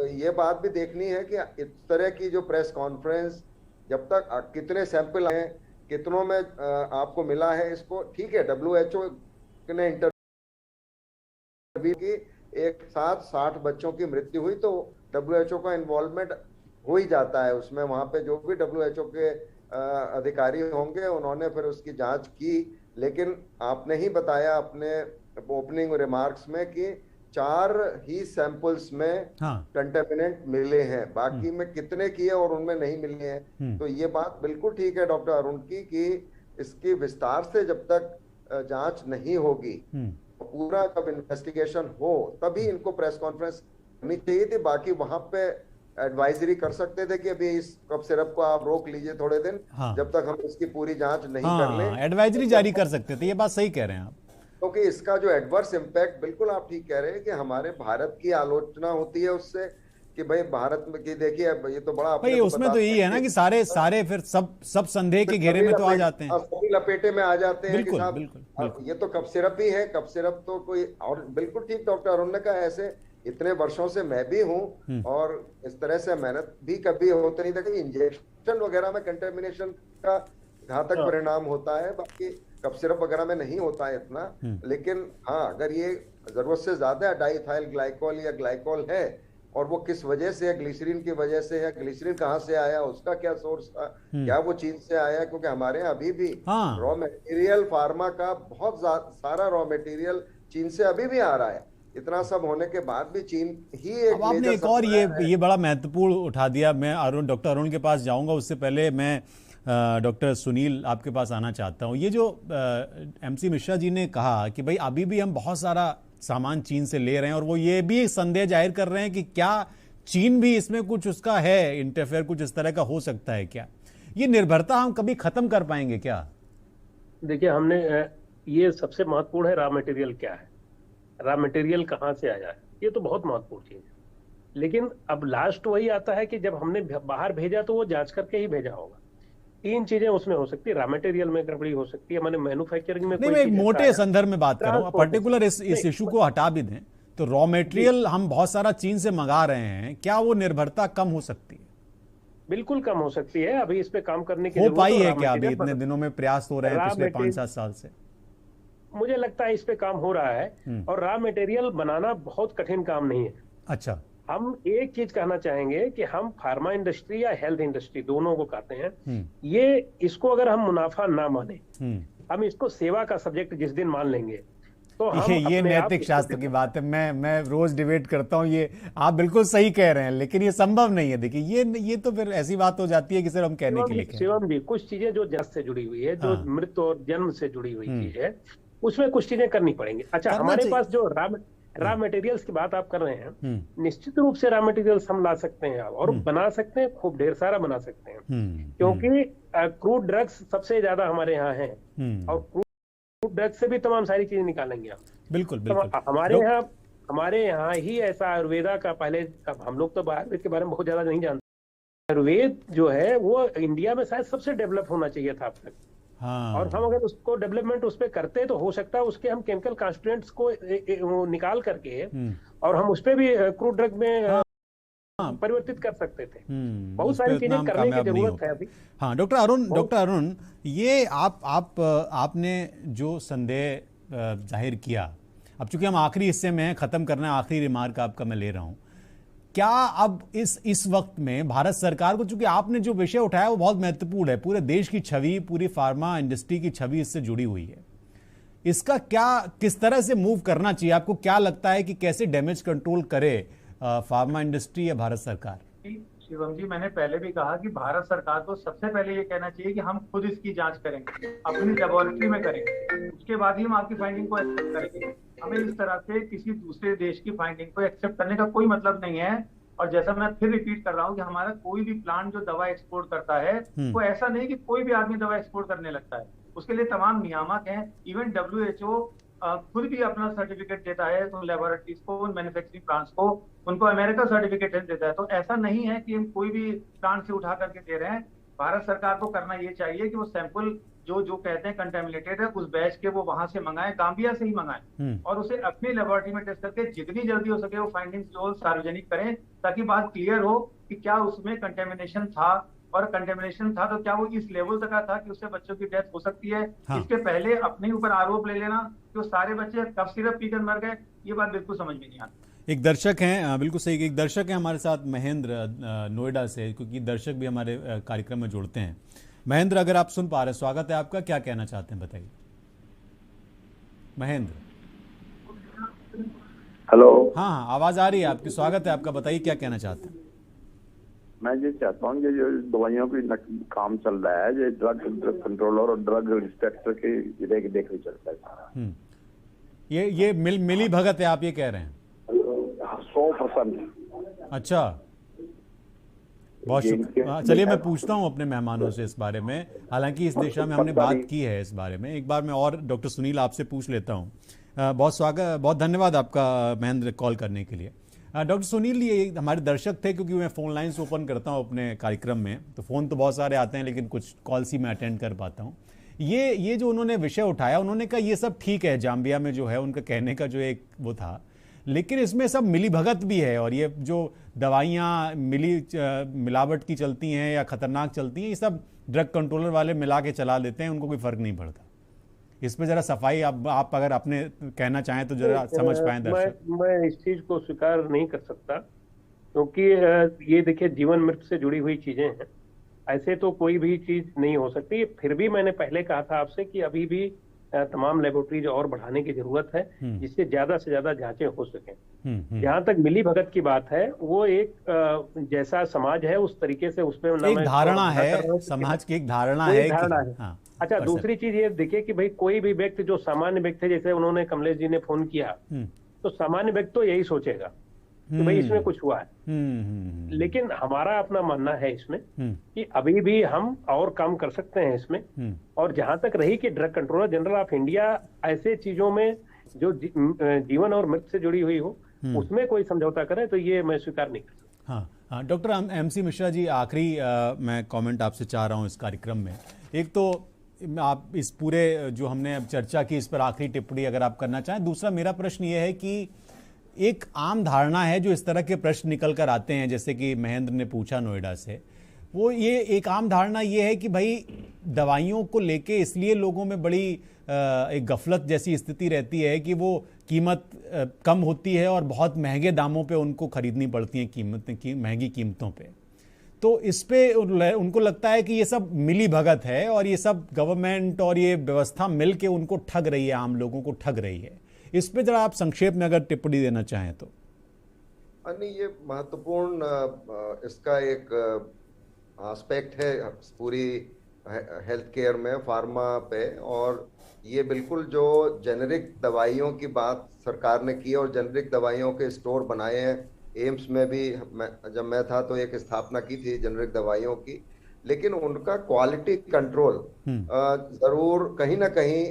[SPEAKER 3] ये बात भी देखनी है कि इस तरह की जो प्रेस कॉन्फ्रेंस, जब तक कितने सैंपल आए, कितनों में आपको मिला है, इसको ठीक है। WHO ने इंटरव्यू की, एक साथ 60 बच्चों की मृत्यु हुई तो WHO का इन्वॉल्वमेंट हो ही जाता है उसमें। वहां पे जो भी WHO के अधिकारी होंगे उन्होंने फिर उसकी जांच की। लेकिन आपने ही बताया अपने ओपनिंग रिमार्क्स में कि 4 ही सैंपल्स में कंटेमिनेंट मिले हैं, बाकी में कितने किए और उनमें नहीं मिले हैं। तो ये बात बिल्कुल ठीक है डॉक्टर अरुण की कि इसकी विस्तार से जब तक जांच नहीं होगी, पूरा जब इन्वेस्टिगेशन हो तभी इनको प्रेस कॉन्फ्रेंस करनी चाहिए थी। बाकी वहां पे एडवाइजरी कर सकते थे कि अभी इस कफ सिरप को आप रोक लीजिए थोड़े दिन, जब तक हम इसकी पूरी जांच नहीं कर लें।
[SPEAKER 1] एडवाइजरी जारी कर सकते थे, ये बात सही कह रहे हैं आप,
[SPEAKER 3] क्योंकि इसका जो एडवर्स इम्पैक्ट, बिल्कुल आप ठीक कह रहे हैं कि हमारे भारत की आलोचना होती है उससे कि भाई भारत में की देखिए, ये तो बड़ा
[SPEAKER 1] भाई उसमें तो यही है ना कि सारे फिर सब संदेह के घेरे में तो आ जाते हैं,
[SPEAKER 3] सभी लपेटे में आ जाते हैं।
[SPEAKER 1] बिल्कुल,
[SPEAKER 3] कि
[SPEAKER 1] बिल्कुल।
[SPEAKER 3] ये तो कफ सिरप ही है, कफ सिरप तो कोई और। बिल्कुल ठीक डॉक्टर अरुण ने कहा, ऐसे इतने वर्षों से मैं भी हूं और इस तरह से मेहनत भी कभी होते नहीं था कि इंजेक्शन वगैरह में कंटेमिनेशन का घातक परिणाम होता है, बाकी कफ सिरप वगैरह में नहीं होता है इतना। लेकिन हाँ, अगर ये जरूरत से ज्यादा डाइथाइल ग्लाइकोल या ग्लाइकोल है और वो किस वजह से है, ग्लिसरीन की वजह से है, ग्लिसरीन कहाँ से आया, उसका क्या सोर्स था, क्या वो चीन से आया, क्योंकि हमारे यहाँ अभी भी रॉ मटेरियल फार्मा का बहुत सारा रॉ मटेरियल चीन से अभी भी आ रहा है। इतना सब होने के बाद भी चीन ही एक
[SPEAKER 1] आपने एक और ये बड़ा महत्वपूर्ण उठा दिया। मैं डॉक्टर अरुण के पास जाऊंगा, उससे पहले मैं डॉक्टर सुनील आपके पास आना चाहता हूं। ये जो एमसी मिश्रा जी ने कहा कि भाई अभी भी हम बहुत सारा सामान चीन से ले रहे हैं, और वो ये भी संदेह जाहिर कर रहे हैं कि क्या चीन भी इसमें कुछ उसका है इंटरफेयर, कुछ इस तरह का हो सकता है क्या? ये निर्भरता हम कभी खत्म कर पाएंगे क्या?
[SPEAKER 2] देखिए, हमने ये सबसे महत्वपूर्ण है, रॉ मटेरियल क्या है, रॉ मटेरियल कहाँ से आया है, ये तो बहुत महत्वपूर्ण चीज है। लेकिन अब लास्ट वही आता है कि जब हमने बाहर भेजा तो वो जांच करके ही भेजा होगा। 3 चीजें उसमें हो सकती है, रॉ मटेरियल में गड़बड़ी हो सकती है, मैंने मैन्युफैक्चरिंग में
[SPEAKER 1] नहीं, मैं एक मोटे संदर्भ में बात कर रहा हूँ, पर्टिकुलर इस इशू को हटा भी दें तो रॉ मटेरियल हम बहुत सारा चीन से मंगा रहे हैं, क्या वो निर्भरता कम हो सकती है?
[SPEAKER 2] बिल्कुल कम हो सकती है। अभी इस पे काम करने की
[SPEAKER 1] हो
[SPEAKER 2] जरूरत
[SPEAKER 1] पाई है
[SPEAKER 2] रॉ
[SPEAKER 1] क्या? अभी
[SPEAKER 2] मटेरियल
[SPEAKER 1] इतने दिनों में प्रयास हो रहे हैं पिछले 5-7 साल से?
[SPEAKER 2] मुझे लगता है इस पे काम हो रहा है, और रॉ मटेरियल बनाना बहुत कठिन काम नहीं है।
[SPEAKER 1] अच्छा,
[SPEAKER 2] हम एक चीज कहना चाहेंगे कि हम फार्मा इंडस्ट्री या हेल्थ इंडस्ट्री दोनों को कहते हैं, ये इसको अगर हम मुनाफा ना माने, हम इसको सेवा का सब्जेक्ट जिस दिन मान लेंगे तो हम
[SPEAKER 1] ये नैतिक शास्त्र की बात है। मैं रोज डिबेट करता हूँ, ये आप बिल्कुल सही कह रहे हैं, लेकिन ये संभव नहीं है। देखिए, ये तो फिर ऐसी बात हो जाती है कि सिर्फ हम कहने के लिए
[SPEAKER 2] शिवम जी, कुछ चीजें जो जन्म से जुड़ी हुई है, जो मृत्यु और जन्म से जुड़ी हुई चीज है, उसमें कुछ चीजें करनी पड़ेंगी। अच्छा, हमारे पास जो रॉ मटेरियल्स की बात आप कर रहे हैं, निश्चित रूप से रॉ मटेरियल्स हम ला सकते हैं और बना सकते हैं, खूब ढेर सारा बना सकते हैं, क्योंकि क्रूड ड्रग्स सबसे ज्यादा हमारे यहाँ है, और क्रूड ड्रग्स से भी तमाम सारी चीजें निकालेंगे आप।
[SPEAKER 1] बिल्कुल
[SPEAKER 2] तो हमारे यहाँ ही ऐसा आयुर्वेदा का, पहले हम लोग तो आयुर्वेद के बारे में बहुत ज्यादा नहीं जानते, आयुर्वेद जो है वो इंडिया में शायद सबसे डेवलप होना चाहिए था अब तक। हाँ। और हम अगर उसको डेवलपमेंट उस पर करते तो हो सकता है उसके हम केमिकल कॉन्स्टिट्यूएंट्स को निकाल करके और हम उस पर भी क्रूड ड्रग में परिवर्तित कर सकते थे। बहुत सारी चीजें करने की जरूरत है अभी।
[SPEAKER 1] हाँ, डॉक्टर अरुण, ये आपने जो संदेह जाहिर किया, अब चूंकि हम आखिरी हिस्से में हैं, खत्म करना है, आखिरी रिमार्क आपका मैं ले रहा हूं, क्या अब इस वक्त में भारत सरकार को, चूंकि आपने जो विषय उठाया वो बहुत महत्वपूर्ण है, पूरे देश की छवि, पूरी फार्मा इंडस्ट्री की छवि इससे जुड़ी हुई है, इसका किस तरह से मूव करना चाहिए? आपको क्या लगता है कि कैसे डैमेज कंट्रोल करे फार्मा इंडस्ट्री या भारत सरकार?
[SPEAKER 4] शिवम जी, मैंने पहले भी कहा कि भारत सरकार को सबसे पहले ये कहना चाहिए कि हम खुद इसकी जांच करेंगे, अपनी लेबोरेटरी में करेंगे, उसके बाद ही हम आपकी फाइंडिंग को एक्सेप्ट करेंगे। हमें इस तरह से किसी दूसरे देश की फाइंडिंग को एक्सेप्ट करने का कोई मतलब नहीं है। और जैसा मैं फिर रिपीट कर रहा हूँ कि हमारा कोई भी प्लांट जो दवा एक्सपोर्ट करता है, वो ऐसा नहीं कि कोई भी आदमी दवा एक्सपोर्ट करने लगता है, उसके लिए तमाम नियामक हैं। इवन WHO खुद भी अपना सर्टिफिकेट देता है उन लेबोरेटरीज को, उन मैन्युफैक्चरिंग प्लांट्स को, उनको अमेरिका सर्टिफिकेट देता है। तो ऐसा नहीं है कि हम कोई भी प्लांट से उठा करके दे रहे हैं। भारत सरकार को करना ये चाहिए कि वो सैंपल जो कहते हैं कंटेमिनेटेड है, उस बैच के वो वहां से मंगाएं, गांबिया से ही मंगाएं, और उसे अपनी लेबोरेटरी में टेस्ट करके जितनी जल्दी हो सके वो फाइंडिंग्स जो सार्वजनिक करें, ताकि बात क्लियर हो कि क्या उसमें कंटेमिनेशन था, और कंटेमिनेशन था तो क्या वो इस लेवल तक था कि उससे बच्चों की डेथ हो सकती है। हाँ। इसके पहले अपने ऊपर आरोप ले लेना कि वो सारे बच्चे कफ सिरप पीकर मर गए, ये बात बिल्कुल समझ में नहीं आती।
[SPEAKER 1] एक दर्शक हैं, बिल्कुल सही, एक दर्शक है हमारे साथ, महेंद्र, नोएडा से, क्योंकि दर्शक भी हमारे कार्यक्रम में जुड़ते हैं। महेंद्र, अगर आप सुन पा रहे, स्वागत है आपका, क्या कहना चाहते हैं बताइए। महेंद्र,
[SPEAKER 9] हेलो।
[SPEAKER 1] हाँ, आवाज आ रही है आपकी, स्वागत है आपका, बताइए क्या कहना चाहते हैं।
[SPEAKER 9] मैं ये चाहता हूँ कि जो दवाइयों की काम चल रहा है, ये ड्रग कंट्रोलर और ड्रग इंस्पेक्टर की देख रही चलता है सारा।
[SPEAKER 1] ये मिली भगत है, आप ये कह रहे हैं?
[SPEAKER 9] 100%।
[SPEAKER 1] अच्छा, बहुत शुक्रिया। चलिए, मैं पूछता हूं अपने मेहमानों से इस बारे में, हालांकि इस दिशा में हमने बात की है इस बारे में। एक बार मैं और डॉक्टर सुनील आपसे पूछ लेता हूं। बहुत स्वागत, बहुत धन्यवाद आपका महेंद्र कॉल करने के लिए। डॉक्टर सुनील, ये हमारे दर्शक थे, क्योंकि मैं फ़ोन लाइन्स ओपन करता हूं अपने कार्यक्रम में, तो फ़ोन तो बहुत सारे आते हैं, लेकिन कुछ कॉल्स ही मैं अटेंड कर पाता हूं। ये जो उन्होंने विषय उठाया, उन्होंने कहा ये सब ठीक है, जाम्बिया में जो है उनका कहने का जो एक वो था, लेकिन इसमें सब मिली भगत भी है, और ये जो दवाइयाँ मिलावट की चलती हैं या खतरनाक चलती हैं, ये सब ड्रग कंट्रोलर वाले मिला के चला देते हैं, उनको कोई फर्क नहीं पड़ता। इस पे जरा सफाई आप अगर अपने कहना चाहें तो जरा समझ पाए दर्शक।
[SPEAKER 2] मैं इस चीज को स्वीकार नहीं कर सकता, क्योंकि ये देखिए जीवन मृत्यु से जुड़ी हुई चीजें हैं, ऐसे तो कोई भी चीज नहीं हो सकती। फिर भी मैंने पहले कहा था आपसे कि अभी भी तमाम लेबोरेटरीज और बढ़ाने की जरूरत है, जिससे ज्यादा से ज्यादा जांचें हो सकें। जहां तक मिली भगत की बात है, वो एक जैसा समाज है उस तरीके से उसमें
[SPEAKER 1] एक धारणा है, समाज की एक धारणा है।
[SPEAKER 2] हाँ। अच्छा, दूसरी चीज ये देखिए कि भाई कोई भी व्यक्ति जो सामान्य व्यक्ति, जैसे उन्होंने कमलेश जी ने फोन किया, तो सामान्य व्यक्ति तो यही सोचेगा कि भाई इसमें कुछ हुआ है। लेकिन हमारा अपना मानना है इसमें कि अभी भी हम और काम कर सकते हैं इसमें। और जहां तक रही कि drug controller general of India ऐसे चीजों में जो जीवन और मृत्यु से जुड़ी हुई हो उसमें कोई समझौता करे तो ये मैं स्वीकार नहीं कर सकता।
[SPEAKER 1] हाँ, डॉक्टर MC मिश्रा जी, आखिरी मैं कमेंट आपसे चाह रहा हूँ इस कार्यक्रम में। एक तो आप इस पूरे जो हमने अब चर्चा की इस पर आखिरी टिप्पणी अगर आप करना चाहें। दूसरा मेरा प्रश्न ये है कि एक आम धारणा है जो इस तरह के प्रश्न निकल कर आते हैं, जैसे कि महेंद्र ने पूछा नोएडा से, वो ये एक आम धारणा ये है कि भाई दवाइयों को लेके इसलिए लोगों में बड़ी एक गफलत जैसी स्थिति रहती है कि वो कीमत कम होती है और बहुत महंगे दामों पे उनको खरीदनी पड़ती हैं, महंगी कीमतों पे। तो इस पे उनको लगता है कि ये सब मिली भगत है और ये सब गवर्नमेंट और ये व्यवस्था मिल के उनको ठग रही है, आम लोगों को ठग रही है। इस पे जरा आप संक्षेप में अगर टिप्पणी देना चाहें तो।
[SPEAKER 3] नहीं, ये महत्वपूर्ण इसका एक एस्पेक्ट है पूरी हेल्थ केयर में, फार्मा पे। और ये बिल्कुल जो जेनेरिक दवाइयों की बात सरकार ने की और जेनेरिक दवाइयों के स्टोर बनाए हैं, एम्स में भी जब मैं था तो एक स्थापना की थी जेनेरिक दवाइयों की, लेकिन उनका क्वालिटी कंट्रोल जरूर कहीं ना कहीं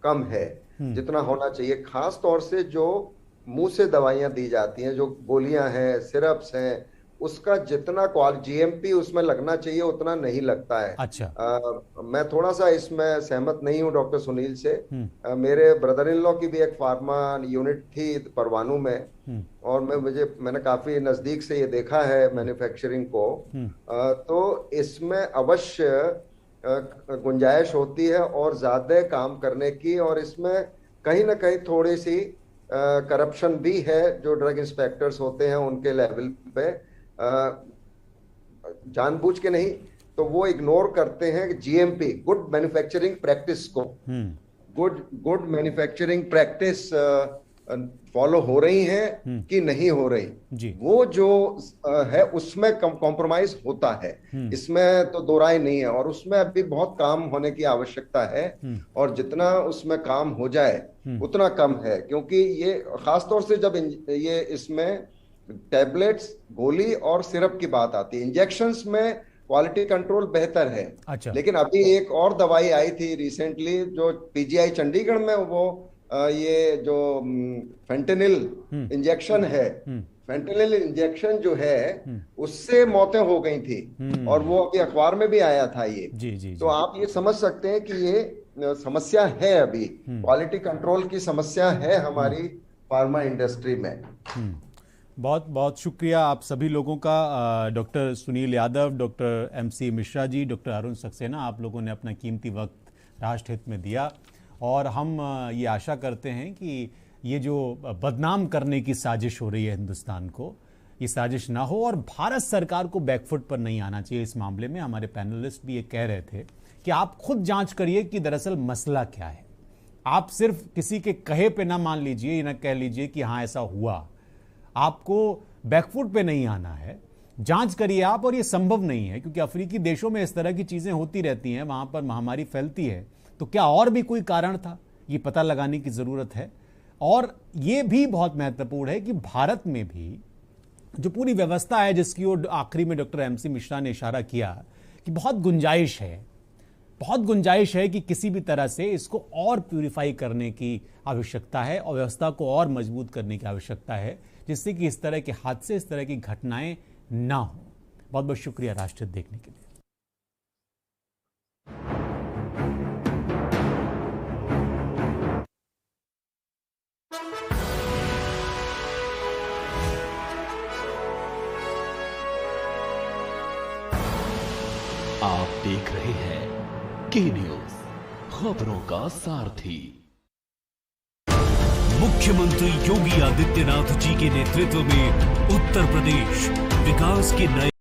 [SPEAKER 3] कम है जितना होना चाहिए। खास तौर से जो मुंह से दवाइयां दी जाती हैं, जो गोलियां हैं, सिरप्स हैं, उसका जितना GMP उसमें लगना चाहिए उतना नहीं लगता है।
[SPEAKER 1] अच्छा।
[SPEAKER 3] मैं थोड़ा सा इसमें सहमत नहीं हूँ डॉक्टर सुनील से। मेरे ब्रदर इन लॉ की भी एक फार्मा यूनिट थी परवाणु में, और मैंने काफी नजदीक से ये देखा है मैन्युफैक्चरिंग को। तो इसमें अवश्य गुंजाइश होती है और ज्यादा काम करने की, और इसमें कहीं ना कहीं थोड़ी सी करप्शन भी है जो ड्रग इंस्पेक्टर्स होते हैं उनके लेवल पे, जानबूझ के नहीं तो वो इग्नोर करते हैं GMP, गुड मैन्युफैक्चरिंग प्रैक्टिस को। गुड मैन्युफैक्चरिंग प्रैक्टिस फॉलो हो रही हैं कि नहीं हो रही
[SPEAKER 1] जी।
[SPEAKER 3] वो जो है उसमें कॉम्प्रोमाइज होता है, इसमें तो दो राय नहीं है। और उसमें अभी बहुत काम होने की आवश्यकता है, और जितना उसमें काम हो जाए उतना कम है, क्योंकि ये खासतौर से जब ये इसमें टैबलेट्स, गोली और सिरप की बात आती है। इंजेक्शंस में क्वालिटी कंट्रोल बेहतर है।
[SPEAKER 1] अच्छा।
[SPEAKER 3] लेकिन अभी एक और दवाई आई थी रिसेंटली जो PGI चंडीगढ़ में, वो ये जो फेंटेनिल इंजेक्शन है, फेंटेनिल इंजेक्शन जो है उससे मौतें हो गई थी, और वो अभी अखबार में भी आया था ये।
[SPEAKER 1] जी।
[SPEAKER 3] तो आप ये समझ सकते हैं कि ये समस्या है, अभी क्वालिटी कंट्रोल की समस्या है हमारी फार्मा इंडस्ट्री में।
[SPEAKER 1] बहुत बहुत शुक्रिया आप सभी लोगों का, doctor Sunil Yadav, doctor MC Mishra ji, doctor Arun Saxena, आप लोगों ने अपना कीमती वक्त राष्ट्र हित में दिया। और हम ये आशा करते हैं कि ये जो बदनाम करने की साजिश हो रही है हिंदुस्तान को, ये साजिश ना हो, और भारत सरकार को बैकफुट पर नहीं आना चाहिए इस मामले में। हमारे पैनलिस्ट भी ये कह रहे थे कि आप खुद जांच करिए कि दरअसल मसला क्या है। आप सिर्फ किसी के कहे पे ना मान लीजिए, ये ना कह लीजिए कि हाँ ऐसा हुआ। आपको बैकफुट पे नहीं आना है, जांच करिए आप। और ये संभव नहीं है क्योंकि अफ्रीकी देशों में इस तरह की चीजें होती रहती हैं, वहां पर महामारी फैलती है। तो क्या और भी कोई कारण था, ये पता लगाने की जरूरत है। और ये भी बहुत महत्वपूर्ण है कि भारत में भी जो पूरी व्यवस्था है, जिसकी ओर आखिरी में डॉक्टर MC मिश्रा ने इशारा किया कि बहुत गुंजाइश है कि किसी भी तरह से इसको और प्यूरिफाई करने की आवश्यकता है और व्यवस्था को और मजबूत करने की आवश्यकता है, जिससे कि इस तरह के हादसे, इस तरह की घटनाएं ना हो। बहुत बहुत शुक्रिया राष्ट्र देखने के लिए।
[SPEAKER 5] आप देख रहे हैं के न्यूज, खबरों का सारथी।
[SPEAKER 10] मुख्यमंत्री योगी आदित्यनाथ जी के नेतृत्व में उत्तर प्रदेश विकास के नए